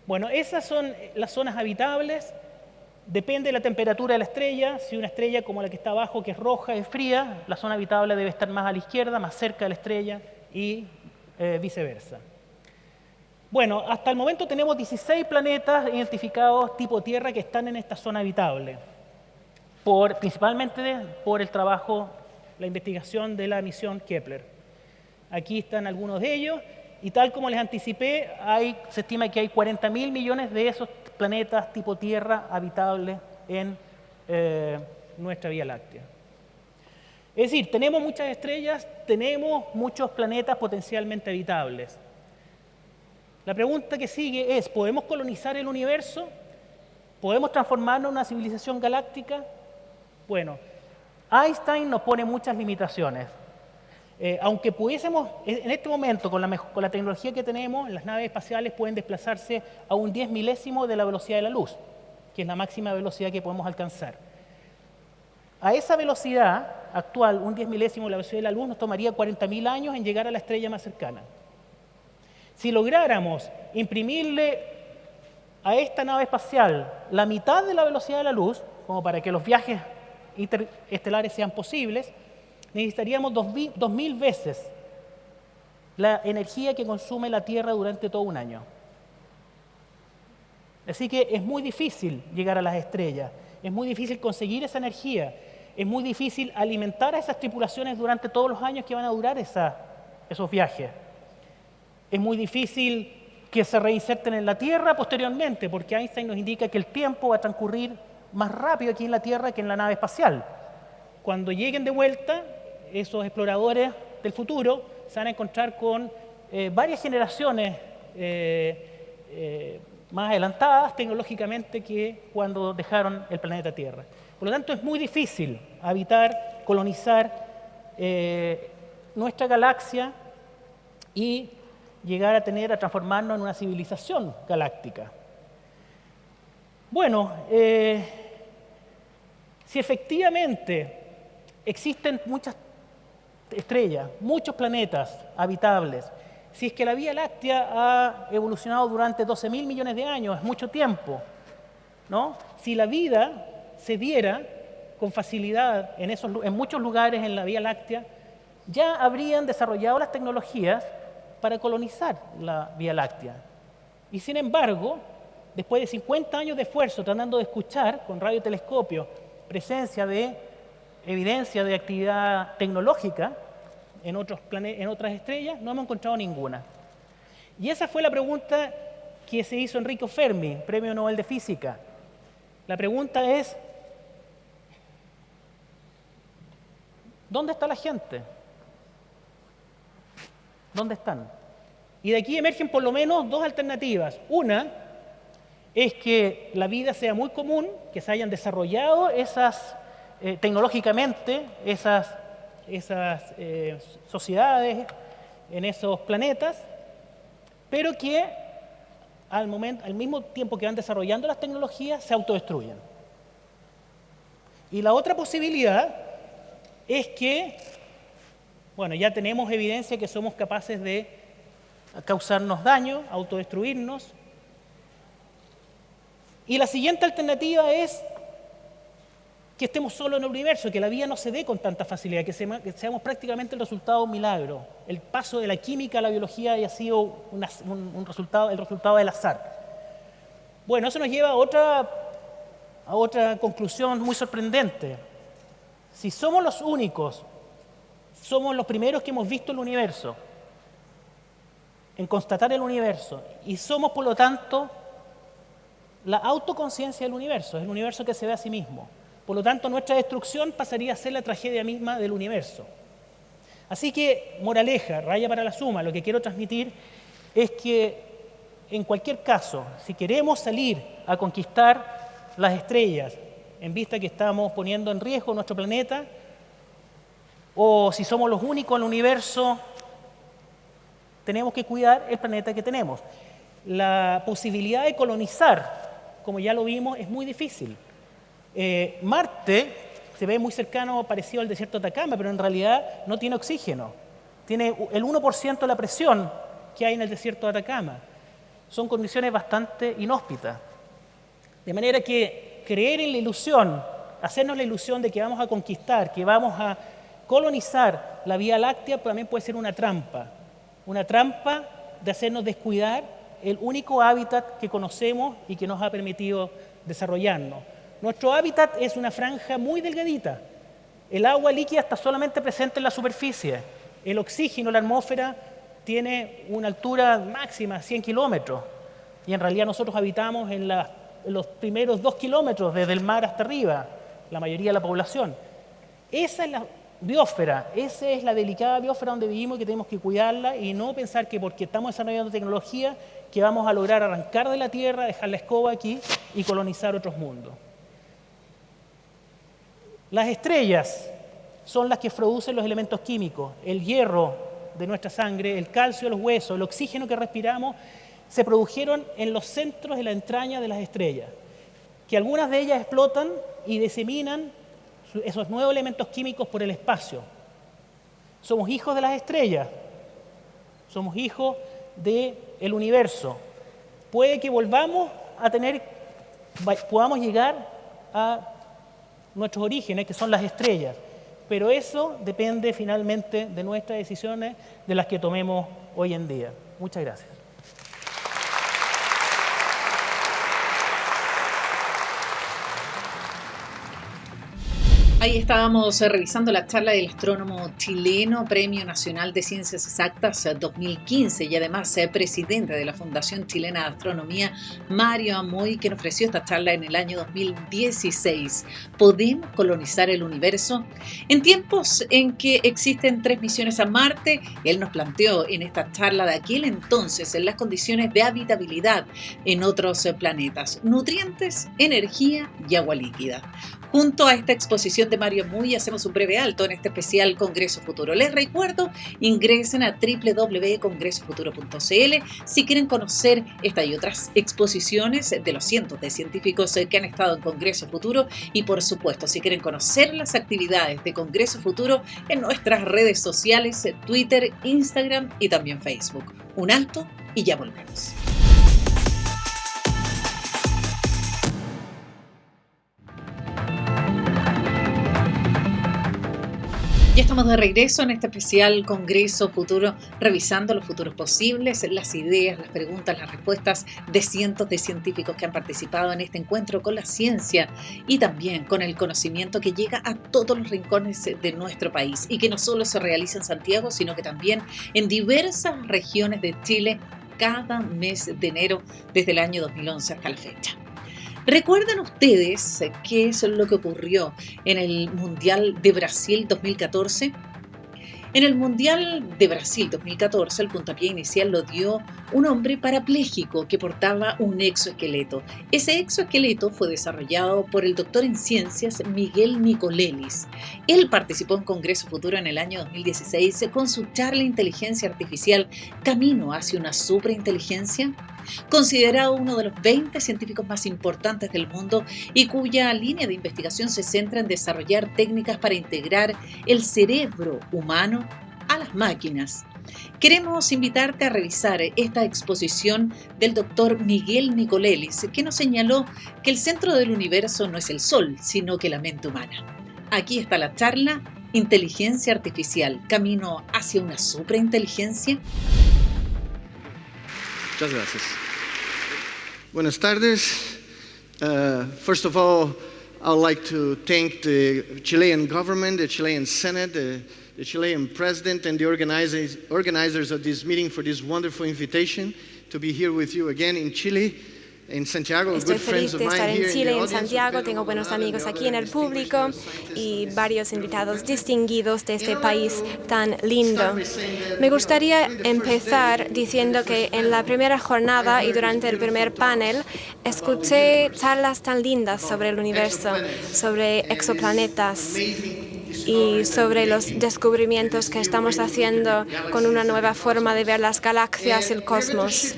C: Bueno, esas son las zonas habitables. Depende de la temperatura de la estrella. Si una estrella como la que está abajo, que es roja, es fría, la zona habitable debe estar más a la izquierda, más cerca de la estrella y viceversa. Bueno, hasta el momento tenemos 16 planetas identificados tipo Tierra que están en esta zona habitable, principalmente por el trabajo, la investigación de la misión Kepler. Aquí están algunos de ellos y tal como les anticipé, se estima que hay 40.000 millones de esos planetas tipo Tierra habitables en nuestra Vía Láctea. Es decir, tenemos muchas estrellas, tenemos muchos planetas potencialmente habitables. La pregunta que sigue es, ¿podemos colonizar el universo? ¿Podemos transformarnos en una civilización galáctica? Bueno, Einstein nos pone muchas limitaciones. Aunque pudiésemos, en este momento, con la tecnología que tenemos, las naves espaciales pueden desplazarse a un 10 milésimo de la velocidad de la luz, que es la máxima velocidad que podemos alcanzar. A esa velocidad actual, un 10 milésimo de la velocidad de la luz, nos tomaría 40.000 años en llegar a la estrella más cercana. Si lográramos imprimirle a esta nave espacial la mitad de la velocidad de la luz, como para que los viajes interestelares sean posibles, necesitaríamos 2.000 veces la energía que consume la Tierra durante todo un año. Así que es muy difícil llegar a las estrellas, es muy difícil conseguir esa energía, es muy difícil alimentar a esas tripulaciones durante todos los años que van a durar esos viajes. Es muy difícil que se reinserten en la Tierra posteriormente, porque Einstein nos indica que el tiempo va a transcurrir más rápido aquí en la Tierra que en la nave espacial. Cuando lleguen de vuelta, esos exploradores del futuro se van a encontrar con varias generaciones más adelantadas tecnológicamente que cuando dejaron el planeta Tierra. Por lo tanto, es muy difícil habitar, colonizar nuestra galaxia y llegar a transformarnos en una civilización galáctica. Bueno, si efectivamente existen muchas estrellas, muchos planetas habitables, si es que la Vía Láctea ha evolucionado durante 12.000 millones de años, es mucho tiempo, ¿no? Si la vida se diera con facilidad en muchos lugares en la Vía Láctea, ya habrían desarrollado las tecnologías para colonizar la Vía Láctea. Y sin embargo, después de 50 años de esfuerzo tratando de escuchar con radiotelescopio presencia de evidencia de actividad tecnológica en otras estrellas, no hemos encontrado ninguna. Y esa fue la pregunta que se hizo Enrico Fermi, Premio Nobel de Física. La pregunta es, ¿dónde está la gente? ¿Dónde están? Y de aquí emergen por lo menos dos alternativas. Una es que la vida sea muy común, que se hayan desarrollado tecnológicamente esas sociedades en esos planetas, pero que al mismo tiempo que van desarrollando las tecnologías se autodestruyen. Y la otra posibilidad es que, bueno, ya tenemos evidencia que somos capaces de causarnos daño, autodestruirnos. Y la siguiente alternativa es que estemos solos en el universo, que la vida no se dé con tanta facilidad, que seamos prácticamente el resultado de un milagro. El paso de la química a la biología haya sido el resultado del azar. Bueno, eso nos lleva a otra conclusión muy sorprendente. Si somos los únicos, somos los primeros que hemos visto el universo, en constatar el universo, y somos, por lo tanto, la autoconciencia del universo, es el universo que se ve a sí mismo. Por lo tanto, nuestra destrucción pasaría a ser la tragedia misma del universo. Así que, moraleja, raya para la suma, lo que quiero transmitir es que, en cualquier caso, si queremos salir a conquistar las estrellas, en vista que estamos poniendo en riesgo nuestro planeta, o si somos los únicos en el universo, tenemos que cuidar el planeta que tenemos. La posibilidad de colonizar, como ya lo vimos, es muy difícil. Marte se ve muy cercano, parecido al desierto de Atacama, pero en realidad no tiene oxígeno. Tiene el 1% de la presión que hay en el desierto de Atacama. Son condiciones bastante inhóspitas. De manera que creer en la ilusión, hacernos la ilusión de que vamos a conquistar, que vamos a colonizar la Vía Láctea, también puede ser una trampa de hacernos descuidar el único hábitat que conocemos y que nos ha permitido desarrollarnos. Nuestro hábitat es una franja muy delgadita. El agua líquida está solamente presente en la superficie. El oxígeno, la atmósfera, tiene una altura máxima, 100 kilómetros. Y en realidad nosotros habitamos en los primeros 2 kilómetros desde el mar hasta arriba, la mayoría de la población. Esa es la biosfera, esa es la delicada biosfera donde vivimos y que tenemos que cuidarla y no pensar que porque estamos desarrollando tecnología que vamos a lograr arrancar de la Tierra, dejar la escoba aquí y colonizar otros mundos. Las estrellas son las que producen los elementos químicos, el hierro de nuestra sangre, el calcio de los huesos, el oxígeno que respiramos, se produjeron en los centros de la entraña de las estrellas, que algunas de ellas explotan y diseminan esos nuevos elementos químicos por el espacio. Somos hijos de las estrellas, somos hijos del universo. Puede que podamos llegar a nuestros orígenes, que son las estrellas, pero eso depende finalmente de nuestras decisiones, de las que tomemos hoy en día. Muchas gracias.
A: Ahí estábamos revisando la charla del astrónomo chileno, Premio Nacional de Ciencias Exactas 2015 y además presidente de la Fundación Chilena de Astronomía, Mario Amoy, quien ofreció esta charla en el año 2016. ¿Podemos colonizar el universo? En tiempos en que existen 3 misiones a Marte, él nos planteó en esta charla de aquel entonces las condiciones de habitabilidad en otros planetas, nutrientes, energía y agua líquida. Junto a esta exposición de Mario Amoy hacemos un breve alto en este especial Congreso Futuro. Les recuerdo, ingresen a www.congresofuturo.cl si quieren conocer esta y otras exposiciones de los cientos de científicos que han estado en Congreso Futuro y por supuesto si quieren conocer las actividades de Congreso Futuro en nuestras redes sociales, Twitter, Instagram y también Facebook. Un alto y ya volvemos. Ya estamos de regreso en este especial Congreso Futuro, revisando los futuros posibles, las ideas, las preguntas, las respuestas de cientos de científicos que han participado en este encuentro con la ciencia y también con el conocimiento que llega a todos los rincones de nuestro país y que no solo se realiza en Santiago, sino que también en diversas regiones de Chile cada mes de enero desde el año 2011 hasta la fecha. ¿Recuerdan ustedes qué es lo que ocurrió en el Mundial de Brasil 2014? En el Mundial de Brasil 2014, el puntapié inicial lo dio un hombre parapléjico que portaba un exoesqueleto. Ese exoesqueleto fue desarrollado por el doctor en ciencias Miguel Nicolelis. Él participó en Congreso Futuro en el año 2016 con su charla Inteligencia Artificial Camino hacia una Superinteligencia. Considerado uno de los 20 científicos más importantes del mundo y cuya línea de investigación se centra en desarrollar técnicas para integrar el cerebro humano a las máquinas. Queremos invitarte a revisar esta exposición del doctor Miguel Nicolelis, que nos señaló que el centro del universo no es el Sol, sino que la mente humana. Aquí está la charla Inteligencia Artificial, Camino hacia una Superinteligencia.
D: Muchas gracias. Buenas tardes. First of all, I would like to thank the Chilean government, the Chilean Senate, the Chilean president, and the organizers of this meeting for this wonderful invitation to be here with you again in Chile.
E: Estoy feliz de estar en Chile, en Santiago. Tengo buenos amigos aquí en el público y varios invitados distinguidos de este país tan lindo. Me gustaría empezar diciendo que en la primera jornada y durante el primer panel escuché charlas tan lindas sobre el universo, sobre exoplanetas y sobre los descubrimientos que estamos haciendo con una nueva forma de ver las galaxias y el cosmos.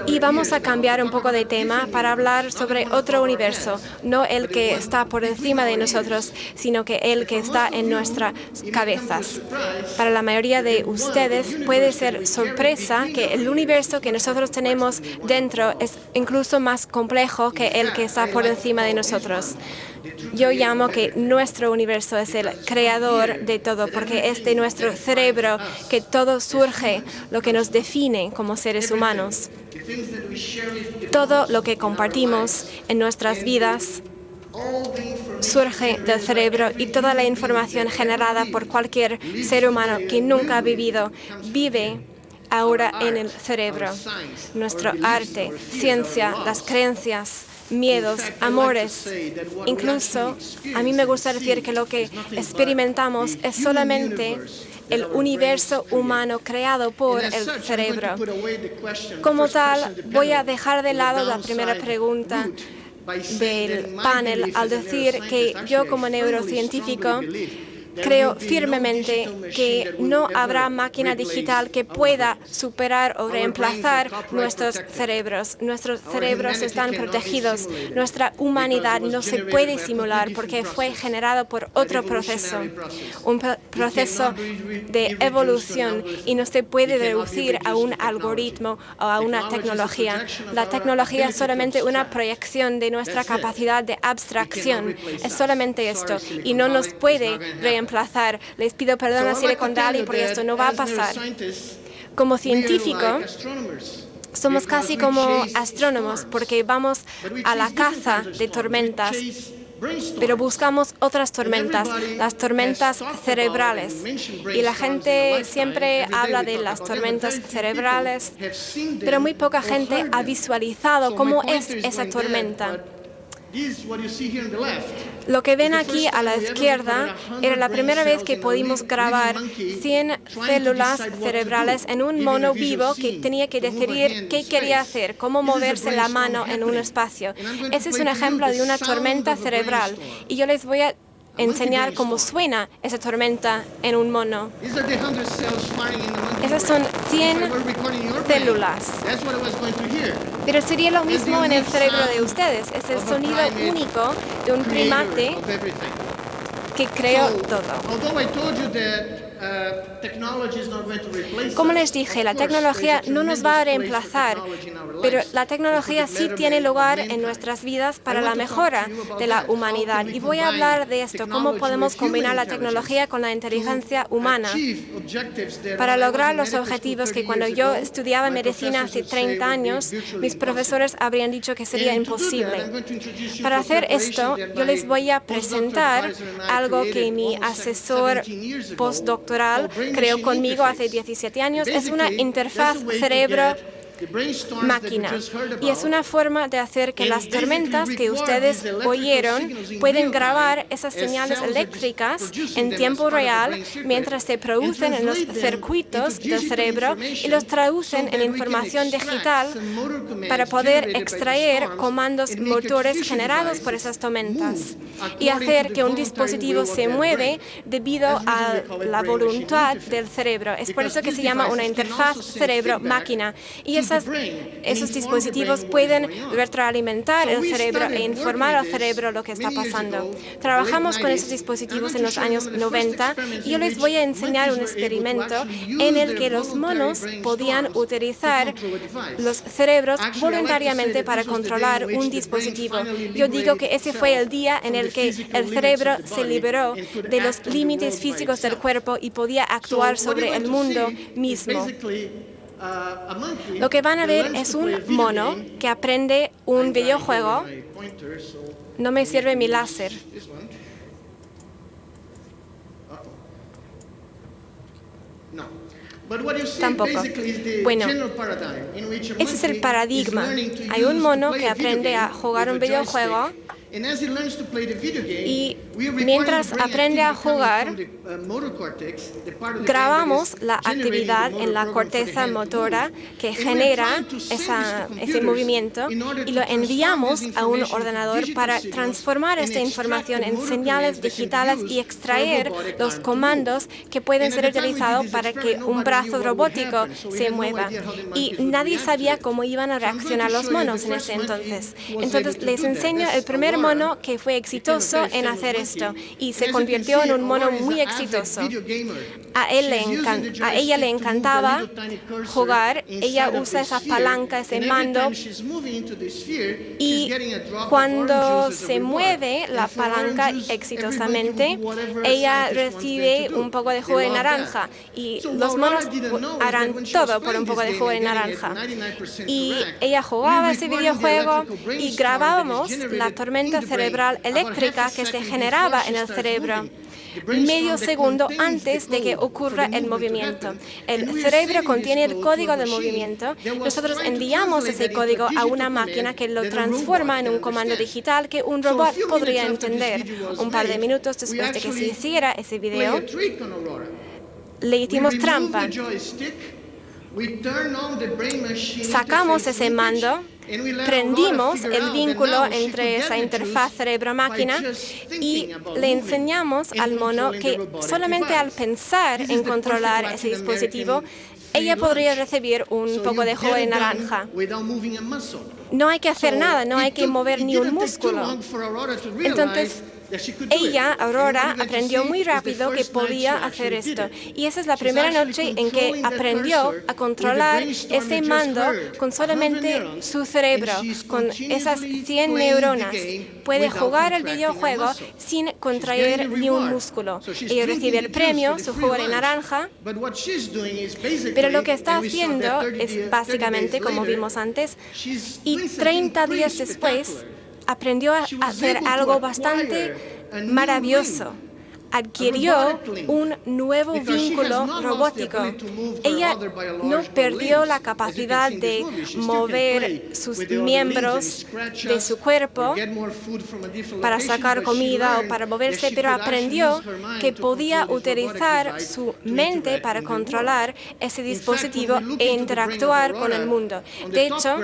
E: Y vamos a cambiar un poco de tema para hablar sobre otro universo, no el que está por encima de nosotros, sino que el que está en nuestras cabezas. Para la mayoría de ustedes puede ser sorpresa que el universo que nosotros tenemos dentro es incluso más complejo que el que está por encima de nosotros. Yo llamo que nuestro universo es el creador de todo, porque es de nuestro cerebro que todo surge, lo que nos define como seres humanos. Todo lo que compartimos en nuestras vidas surge del cerebro y toda la información generada por cualquier ser humano que nunca ha vivido vive ahora en el cerebro. Nuestro arte, ciencia, las creencias, miedos, amores. Incluso a mí me gusta decir que lo que experimentamos es solamente el universo humano creado por el cerebro. Como tal, voy a dejar de lado la primera pregunta del panel al decir que yo como neurocientífico creo firmemente que no habrá máquina digital que pueda superar o reemplazar nuestros cerebros. Nuestros cerebros están protegidos. Nuestra humanidad no se puede simular porque fue generado por otro proceso, un proceso de evolución, y no se puede reducir a un algoritmo o a una tecnología. La tecnología es solamente una proyección de nuestra capacidad de abstracción. Es solamente esto y no nos puede reemplazar. Les pido perdón a Silicon Valley porque esto no va a pasar. Como científico, somos casi como astrónomos porque vamos a la caza de tormentas, pero buscamos otras tormentas, las tormentas cerebrales. Y la gente siempre habla de las tormentas cerebrales, pero muy poca gente ha visualizado cómo es esa tormenta. Lo que ven aquí a la izquierda era la primera vez que pudimos grabar 100 células cerebrales en un mono vivo que tenía que decidir qué quería hacer, cómo moverse la mano en un espacio. Ese es un ejemplo de una tormenta cerebral y yo les voy a enseñar cómo suena esa tormenta en un mono. Esas son 100 células. Pero sería lo mismo en el cerebro de ustedes. Es el sonido único de un primate que creó todo. Como les dije, la tecnología no nos va a reemplazar, pero la tecnología sí tiene lugar en nuestras vidas para la mejora de la humanidad. Y voy a hablar de esto, cómo podemos combinar la tecnología con la inteligencia humana para lograr los objetivos que cuando yo estudiaba medicina hace 30 años, mis profesores habrían dicho que sería imposible. Para hacer esto, yo les voy a presentar algo que mi asesor postdoctoral creó conmigo hace 17 años. Es una interfaz cerebro-máquina y es una forma de hacer que las tormentas que ustedes oyeron pueden grabar esas señales eléctricas en tiempo real mientras se producen en los circuitos del cerebro y los traducen en información digital para poder extraer comandos motores generados por esas tormentas y hacer que un dispositivo se mueve debido a la voluntad del cerebro. Es por eso que se llama una interfaz cerebro-máquina. Y esos dispositivos pueden retroalimentar el cerebro e informar al cerebro lo que está pasando. Trabajamos con esos dispositivos en los años 90 y yo les voy a enseñar un experimento en el que los monos podían utilizar los cerebros voluntariamente para controlar un dispositivo. Yo digo que ese fue el día en el que el cerebro se liberó de los límites físicos del cuerpo y podía actuar sobre el mundo mismo. Lo que van a ver es un mono que aprende un videojuego. No me sirve mi láser. Tampoco. Bueno, ese es el paradigma. Hay un mono que aprende a jugar un videojuego y mientras aprende a jugar, grabamos la actividad en la corteza motora que genera ese movimiento y lo enviamos a un ordenador para transformar esta información en señales digitales y extraer los comandos que pueden ser utilizados para que un brazo robótico se mueva. Y nadie sabía cómo iban a reaccionar los monos en ese entonces. Entonces les enseño el primer mono que fue exitoso en hacer esto y se convirtió en un mono muy exitoso. A ella le encantaba jugar, ella usa esa palanca, ese mando, y cuando se mueve la palanca exitosamente, ella recibe un poco de jugo de naranja y los monos harán todo por un poco de jugo de naranja. Y ella jugaba ese videojuego y grabábamos la tormenta cerebral eléctrica que se generaba en el cerebro medio segundo antes de que ocurra el movimiento. El cerebro contiene el código de movimiento. Nosotros enviamos ese código a una máquina que lo transforma en un comando digital que un robot podría entender. Un par de minutos después de que se hiciera ese video, le hicimos trampa. Sacamos ese mando, prendimos el vínculo entre esa interfaz cerebro-máquina y le enseñamos al mono que solamente al pensar en controlar ese dispositivo, ella podría recibir un poco de jugo de naranja. No hay que hacer nada, no hay que mover ni un músculo. Entonces, ella, Aurora, aprendió muy rápido que podía hacer esto. Y esa es la primera noche en que aprendió a controlar ese mando con solamente su cerebro, con esas 100 neuronas. Puede jugar el videojuego sin contraer ni un músculo. Ella recibe el premio, su jugo de naranja, pero lo que está haciendo es básicamente, como vimos antes, y 30 días después, aprendió a hacer algo bastante maravilloso. Adquirió un nuevo vínculo robótico. Ella no perdió la capacidad de mover sus miembros de su cuerpo para sacar comida o para moverse, pero aprendió que podía utilizar su mente para controlar ese dispositivo e interactuar con el mundo. De hecho,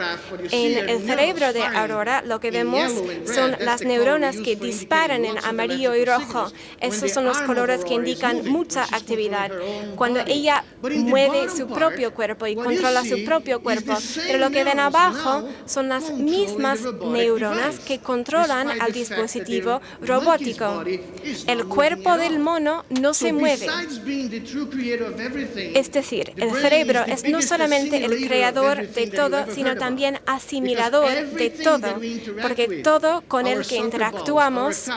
E: en el cerebro de Aurora lo que vemos son las neuronas que disparan en amarillo y rojo. Esos son los colores que indican mucha actividad. Cuando ella mueve su propio cuerpo y controla su propio cuerpo, pero lo que ven abajo son las mismas neuronas que controlan al dispositivo robótico. El cuerpo del mono no se mueve. Es decir, el cerebro es no solamente el creador de todo, sino también asimilador de todo, porque todo con el que interactuamos,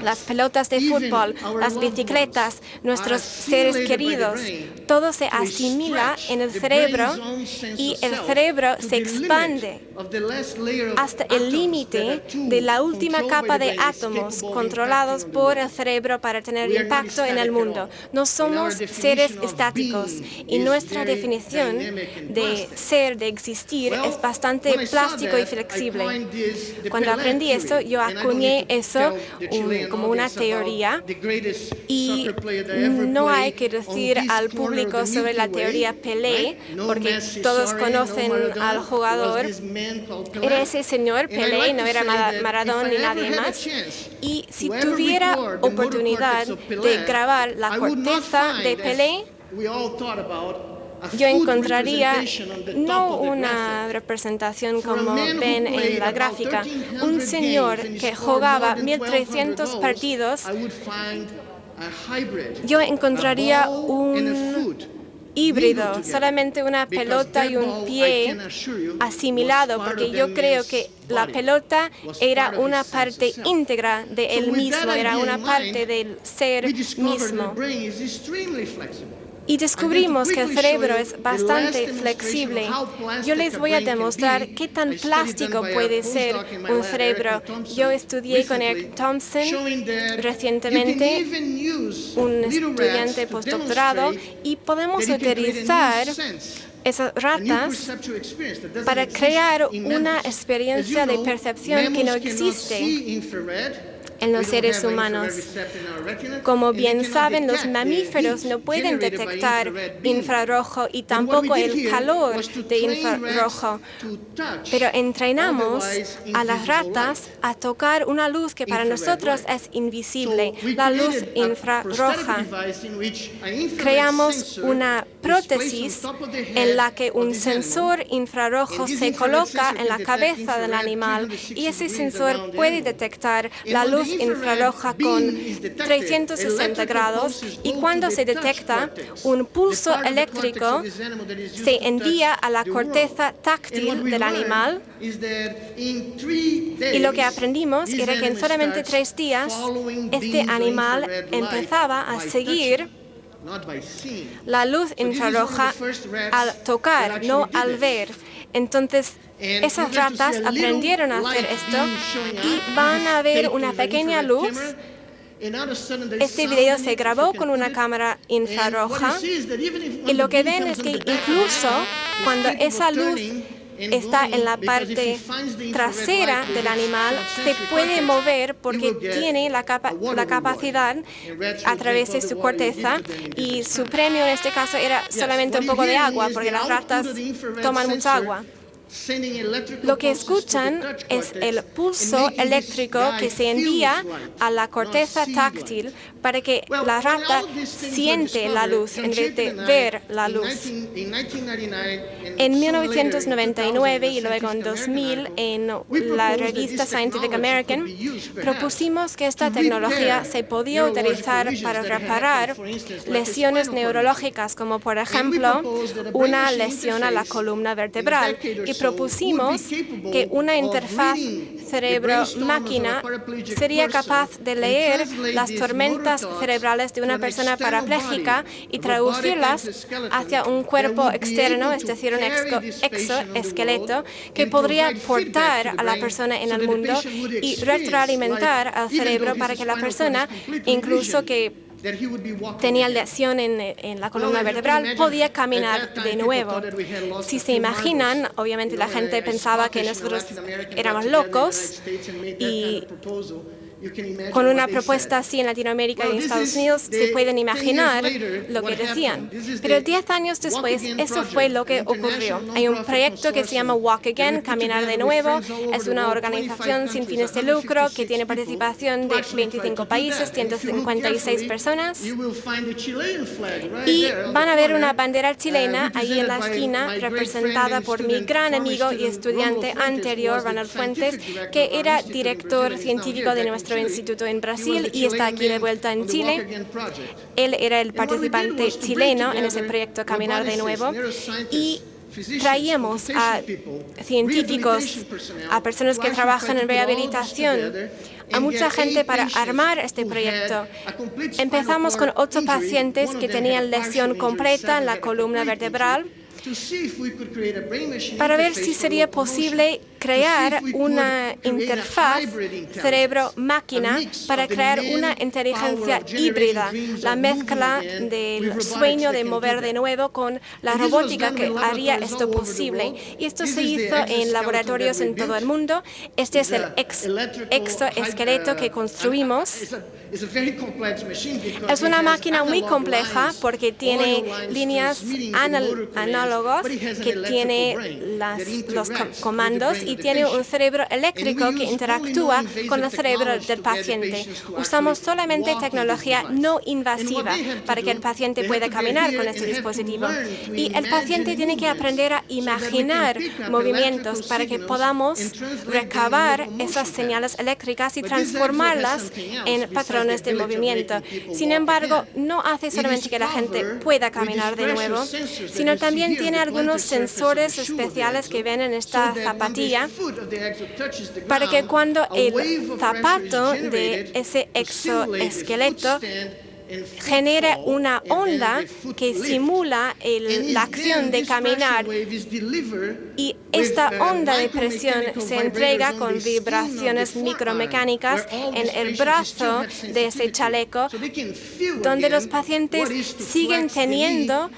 E: las pelotas de fútbol, las bicicletas, nuestros seres queridos, todo se asimila en el cerebro y el cerebro se expande hasta el límite de la última capa de átomos controlados por el cerebro para tener impacto en el mundo. No somos seres estáticos y nuestra definición de ser, de existir, es bastante plástico y flexible. Cuando aprendí esto, yo acuñé eso como una teoría. Y no hay que decir al público sobre la teoría Pelé, porque todos conocen al jugador. Era ese señor Pelé, no era Maradona ni nadie más. Y si tuviera oportunidad de grabar la corteza de Pelé, yo encontraría no una representación como ven en la gráfica, un señor que jugaba 1300 partidos. Yo encontraría un híbrido, solamente una pelota y un pie asimilado, porque yo creo que la pelota era una parte íntegra de él mismo, era una parte del ser mismo. Y descubrimos que el cerebro es bastante flexible. Yo les voy a demostrar qué tan plástico puede ser un cerebro. Yo estudié con Eric Thompson recientemente, un estudiante postdoctorado, y podemos utilizar esas ratas para crear una experiencia de percepción que no existe en los seres humanos. Como bien saben, los mamíferos no pueden detectar infrarrojo y tampoco el calor de infrarrojo, pero entrenamos a las ratas a tocar una luz que para nosotros es invisible, la luz infrarroja. Creamos una prótesis en la que un sensor infrarrojo se coloca en la cabeza del animal y ese sensor puede detectar la luz infrarroja con 360 grados, y cuando se detecta, un pulso eléctrico se envía a la corteza táctil del animal, y lo que aprendimos era que en solamente 3 días este animal empezaba a seguir la luz infrarroja al tocar, no al ver. Entonces, esas ratas aprendieron a hacer esto y van a ver una pequeña luz. Este video se grabó con una cámara infrarroja y lo que ven es que incluso cuando esa luz está en la parte trasera del animal, se puede mover porque tiene la capacidad a través de su corteza, y su premio en este caso era solamente un poco de agua porque las ratas toman mucha agua. Lo que escuchan es el pulso eléctrico que se envía a la corteza táctil para que la rata siente la luz en vez de ver la luz. En 1999 y luego en 2000, en la revista Scientific American, propusimos que esta tecnología se podía utilizar para reparar lesiones neurológicas, como por ejemplo una lesión a la columna vertebral, y propusimos que una interfaz cerebro-máquina sería capaz de leer las tormentas cerebrales de una persona parapléjica y traducirlas hacia un cuerpo externo, es decir, un exoesqueleto, que podría portar a la persona en el mundo y retroalimentar al cerebro para que la persona, incluso que tenía lesión en la columna vertebral, podía caminar de nuevo. Si se imaginan, obviamente la gente pensaba que nosotros éramos locos, y con una propuesta así en Latinoamérica y en Estados Unidos se pueden imaginar lo que decían. Pero 10 años después, eso fue lo que ocurrió. Hay un proyecto que se llama Walk Again, Caminar de Nuevo. Es una organización sin fines de lucro que tiene participación de 25 países, 156 personas. Y van a ver una bandera chilena ahí en la esquina, representada por mi gran amigo y estudiante anterior, Ronald Fuentes, que era director científico de nuestro instituto en Brasil y está aquí de vuelta en Chile. Él era el participante chileno en ese proyecto Caminar de Nuevo, y traíamos a científicos, a personas que trabajan en rehabilitación, a mucha gente para armar este proyecto. Empezamos con 8 pacientes que tenían lesión completa en la columna vertebral, para ver si sería posible crear una interfaz cerebro-máquina para crear una inteligencia híbrida, la mezcla del sueño de mover de nuevo con la robótica que haría esto posible. Y esto se hizo en laboratorios en todo el mundo. Este es el exoesqueleto que construimos. Es una máquina muy compleja porque tiene líneas análogas que tiene los comandos, y tiene un cerebro eléctrico que interactúa con el cerebro del paciente. Usamos solamente tecnología no invasiva para que el paciente pueda caminar con este dispositivo. Y el paciente tiene que aprender a imaginar movimientos para que podamos recabar esas señales eléctricas y transformarlas en patrones de movimiento. Sin embargo, no hace solamente que la gente pueda caminar de nuevo, sino también tiene algunos sensores especiales que ven en esta zapatilla rodilla para que cuando el zapato de ese exoesqueleto genere una onda que simula la acción de caminar, y esta onda de presión se entrega con vibraciones micromecánicas en el brazo de ese chaleco, donde los pacientes siguen teniendo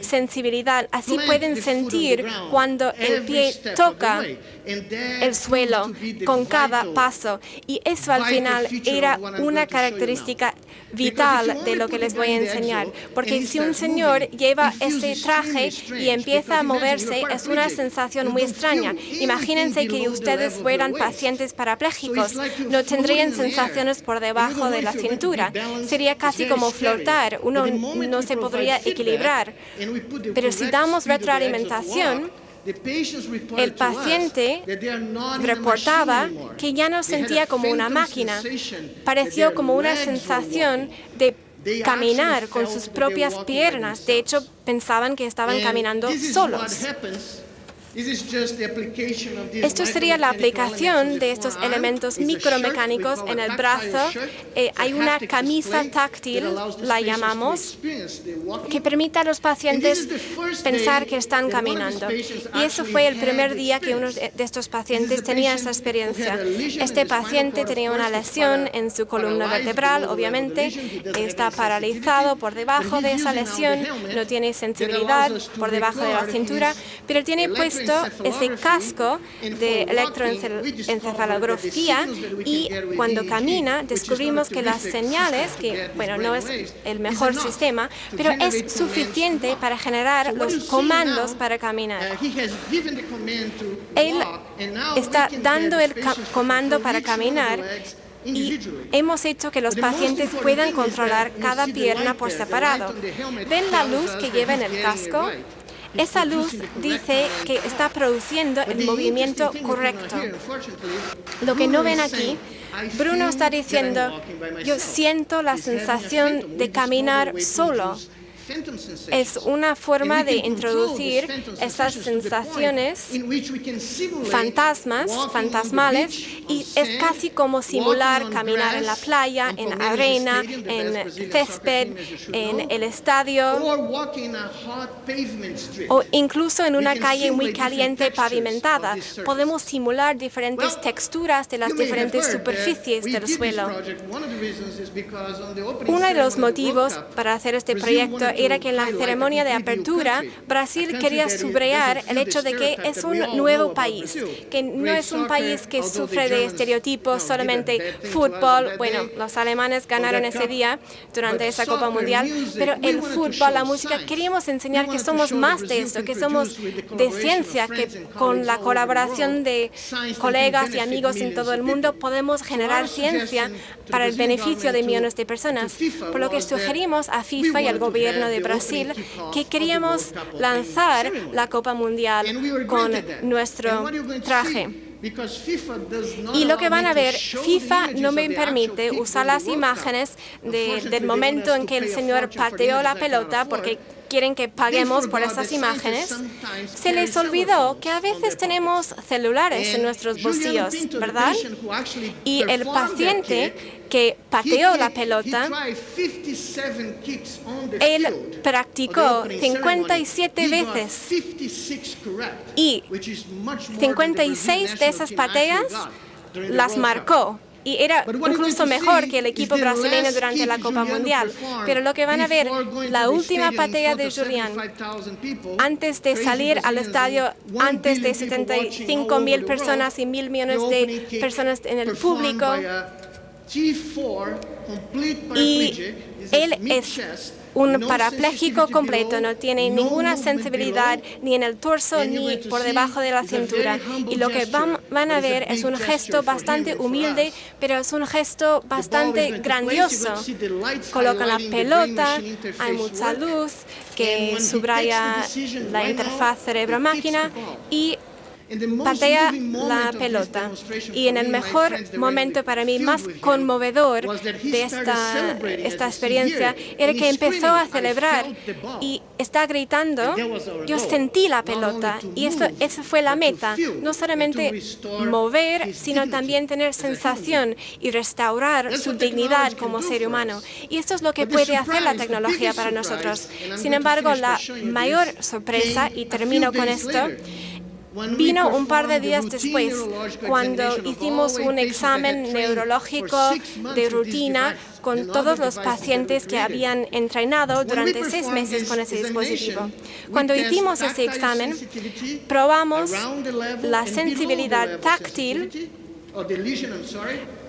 E: sensibilidad. Así pueden sentir cuando el pie toca el suelo con cada paso, y eso al final era una característica vital de lo que les voy a enseñar, porque si un señor lleva ese traje y empieza a moverse, es una sensación muy extraña. Imagínense que ustedes fueran pacientes parapléjicos, no tendrían sensaciones por debajo de la cintura, sería casi como flotar, uno no se podría equilibrar. Pero si damos retroalimentación, el paciente reportaba que ya no sentía como una máquina, pareció como una sensación de caminar con sus propias piernas. De hecho, pensaban que estaban caminando solos. Esto sería la aplicación de estos elementos micromecánicos en el brazo. Hay una camisa táctil, la llamamos, que permite a los pacientes pensar que están caminando. Y eso fue el primer día que uno de estos pacientes tenía esa experiencia. Este paciente tenía una lesión en su columna vertebral, obviamente, está paralizado por debajo de esa lesión, no tiene sensibilidad por debajo de la cintura, pero tiene puesto ese casco de electroencefalografía, y cuando camina descubrimos que las señales, que bueno, no es el mejor sistema, pero es suficiente para generar los comandos para caminar. Él está dando el comando para caminar, y hemos hecho que los pacientes puedan controlar cada pierna por separado. ¿Ven la luz que lleva en el casco? Esa luz dice que está produciendo el movimiento correcto. Lo que no ven aquí, Bruno está diciendo, yo siento la sensación de caminar solo. Es una forma de introducir esas sensaciones fantasmales, y es casi como simular caminar en la playa, en arena, en césped, en el estadio, o incluso en una calle muy caliente pavimentada. Podemos simular diferentes texturas de las diferentes superficies del suelo. Uno de los motivos para hacer este proyecto era que en la ceremonia de apertura, Brasil quería subrayar el hecho de que es un nuevo país, que no es un país que sufre de estereotipos, solamente fútbol. Bueno, los alemanes ganaron ese día durante esa Copa Mundial, pero el fútbol, la música, queríamos enseñar que somos más de esto, que somos de ciencia, que con la colaboración de colegas y amigos en todo el mundo podemos generar ciencia para el beneficio de millones de personas. Por lo que sugerimos a FIFA y al gobierno de Brasil que queríamos lanzar la Copa Mundial con nuestro traje. Y lo que van a ver, FIFA no me permite usar las imágenes del momento en que el señor pateó la pelota, porque quieren que paguemos por esas imágenes. Se les olvidó que a veces tenemos celulares en nuestros bolsillos, ¿verdad? Y el paciente que pateó la pelota, él practicó 57 veces, y 56 de esas pateas las marcó. Y era incluso mejor que el equipo brasileño durante la Copa Mundial. Pero lo que van a ver, la última patea de Julián, antes de salir al estadio, antes de 75.000 personas y 1.000 millones de personas en el público, y él es un parapléjico completo, no tiene ninguna sensibilidad ni en el torso ni por debajo de la cintura. Y lo que van a ver es un gesto bastante humilde, pero es un gesto bastante grandioso. Colocan la pelota, hay mucha luz que subraya la interfaz cerebro-máquina, y patea la pelota. Y en el mejor momento para mí, más conmovedor de esta experiencia, era que empezó a celebrar y está gritando, yo sentí la pelota. Y esa fue la meta, no solamente mover, sino también tener sensación y restaurar su dignidad como ser humano. Y esto es lo que puede hacer la tecnología para nosotros. Sin embargo, la mayor sorpresa, y termino con esto, vino un par de días después, cuando hicimos un examen neurológico de rutina con todos los pacientes que habían entrenado durante 6 meses con ese dispositivo. Cuando hicimos ese examen, probamos la sensibilidad táctil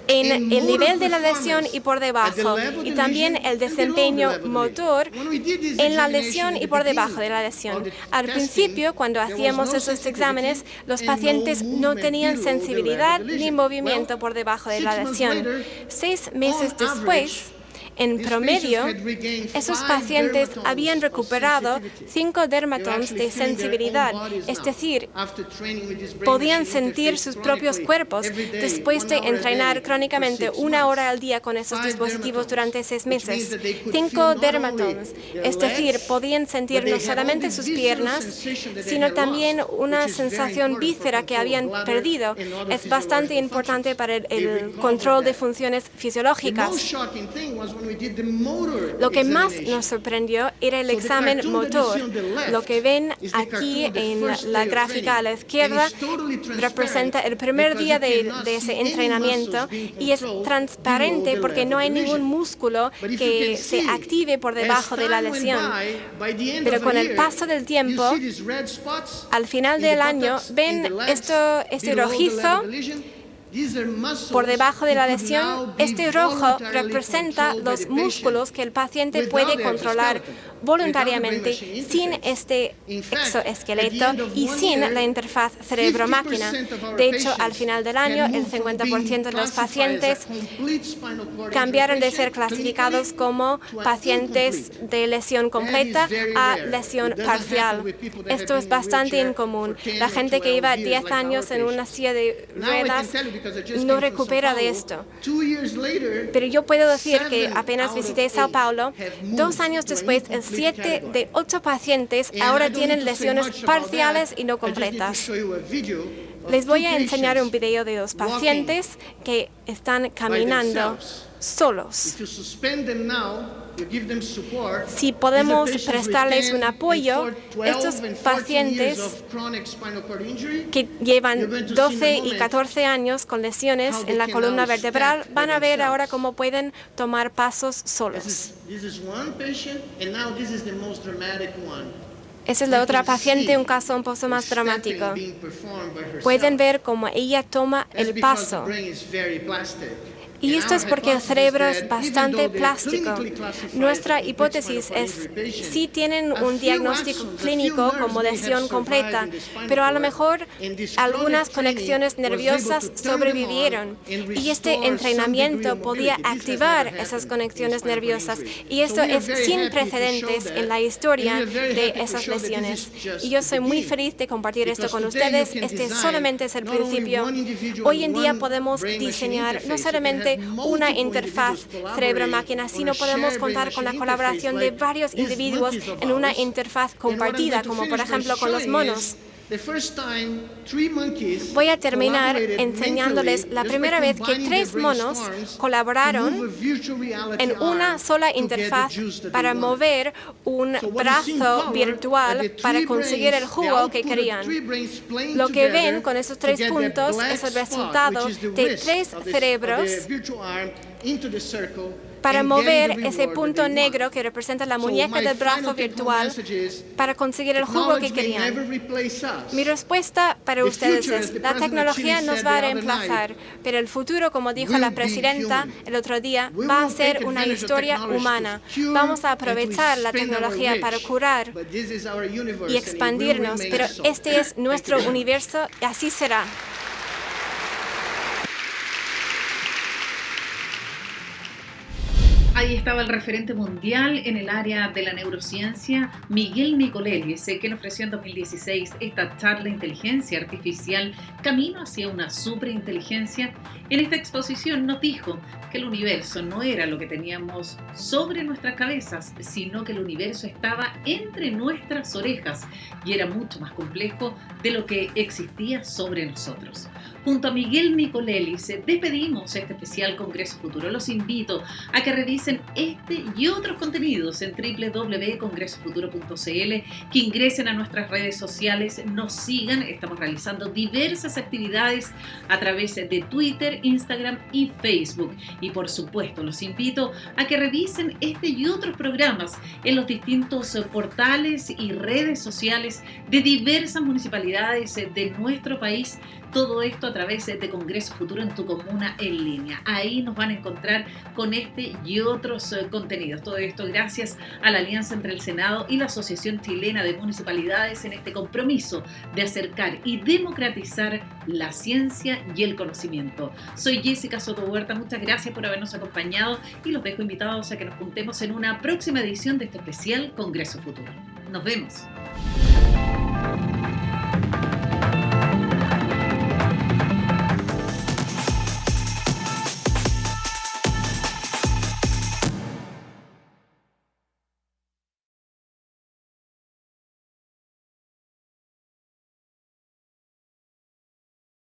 E: en el nivel de la lesión y por debajo, y también el desempeño motor en la lesión y por debajo de la lesión. Al principio, cuando hacíamos esos exámenes, los pacientes no tenían sensibilidad ni movimiento por debajo de la lesión. 6 meses después, en promedio, esos pacientes habían recuperado 5 dermatomes de sensibilidad, es decir, podían sentir sus propios cuerpos después de entrenar crónicamente 1 hora al día con esos dispositivos durante 6 meses. 5 dermatomes, es decir, podían sentir no solamente sus piernas, sino también una sensación víscera que habían perdido. Es bastante importante para el control de funciones fisiológicas. Lo que más nos sorprendió era el examen motor. Lo que ven aquí en la gráfica a la izquierda representa el primer día de ese entrenamiento y es transparente porque no hay ningún músculo que se active por debajo de la lesión. Pero con el paso del tiempo, al final del año, ven este rojizo por debajo de la lesión. Este rojo representa los músculos que el paciente puede controlar voluntariamente sin este exoesqueleto y sin la interfaz cerebro-máquina. De hecho, al final del año, el 50% de los pacientes cambiaron de ser clasificados como pacientes de lesión completa a lesión parcial. Esto es bastante incomún. La gente que lleva 10 años en una silla de ruedas no recupera de esto. Pero yo puedo decir que apenas visité Sao Paulo, 2 años después, el 7 de 8 pacientes ahora tienen lesiones parciales y no completas. Les voy a enseñar un video de 2 pacientes que están caminando solos. Si podemos prestarles un apoyo, estos pacientes que llevan 12 y 14 años con lesiones en la columna vertebral van a ver ahora cómo pueden tomar pasos solos. Esa es la otra paciente, un caso un poco más dramático. Pueden ver cómo ella toma el paso. Y esto es porque el cerebro es bastante plástico. Nuestra hipótesis es si tienen un diagnóstico clínico como lesión completa, pero a lo mejor algunas conexiones nerviosas sobrevivieron y este entrenamiento podía activar esas conexiones nerviosas. Y esto es sin precedentes en la historia de esas lesiones. Y yo soy muy feliz de compartir esto con ustedes. Este solamente es el principio. Hoy en día podemos diseñar no solamente una interfaz cerebro-máquina, sino podemos contar con la colaboración de varios individuos en una interfaz compartida, como por ejemplo con los monos. Voy a terminar enseñándoles la primera vez que 3 monos colaboraron en una sola interfaz para mover un brazo virtual para conseguir el jugo que querían. Lo que ven con esos 3 puntos es el resultado de 3 cerebros para mover ese punto negro que representa la muñeca del brazo virtual para conseguir el jugo que querían. Mi respuesta para ustedes es, la tecnología nos va a reemplazar, pero el futuro, como dijo la presidenta el otro día, va a ser una historia humana. Vamos a aprovechar la tecnología para curar y expandirnos, pero este es nuestro universo y así será.
A: Ahí estaba el referente mundial en el área de la neurociencia, Miguel Nicolelis, quien ofreció en 2016 esta charla Inteligencia Artificial, Camino hacia una superinteligencia. En esta exposición nos dijo que el universo no era lo que teníamos sobre nuestras cabezas, sino que el universo estaba entre nuestras orejas y era mucho más complejo de lo que existía sobre nosotros. Junto a Miguel Nicolelis despedimos este especial Congreso Futuro. Los invito a que revisen este y otros contenidos en www.congresofuturo.cl, que ingresen a nuestras redes sociales, nos sigan. Estamos realizando diversas actividades a través de Twitter, Instagram y Facebook. Y por supuesto, los invito a que revisen este y otros programas en los distintos portales y redes sociales de diversas municipalidades de nuestro país. Todo esto a través de Congreso Futuro en tu comuna en línea. Ahí nos van a encontrar con este y otros contenidos. Todo esto gracias a la alianza entre el Senado y la Asociación Chilena de Municipalidades en este compromiso de acercar y democratizar la ciencia y el conocimiento. Soy Jessica Soto Huerta, muchas gracias por habernos acompañado y los dejo invitados a que nos juntemos en una próxima edición de este especial Congreso Futuro. Nos vemos.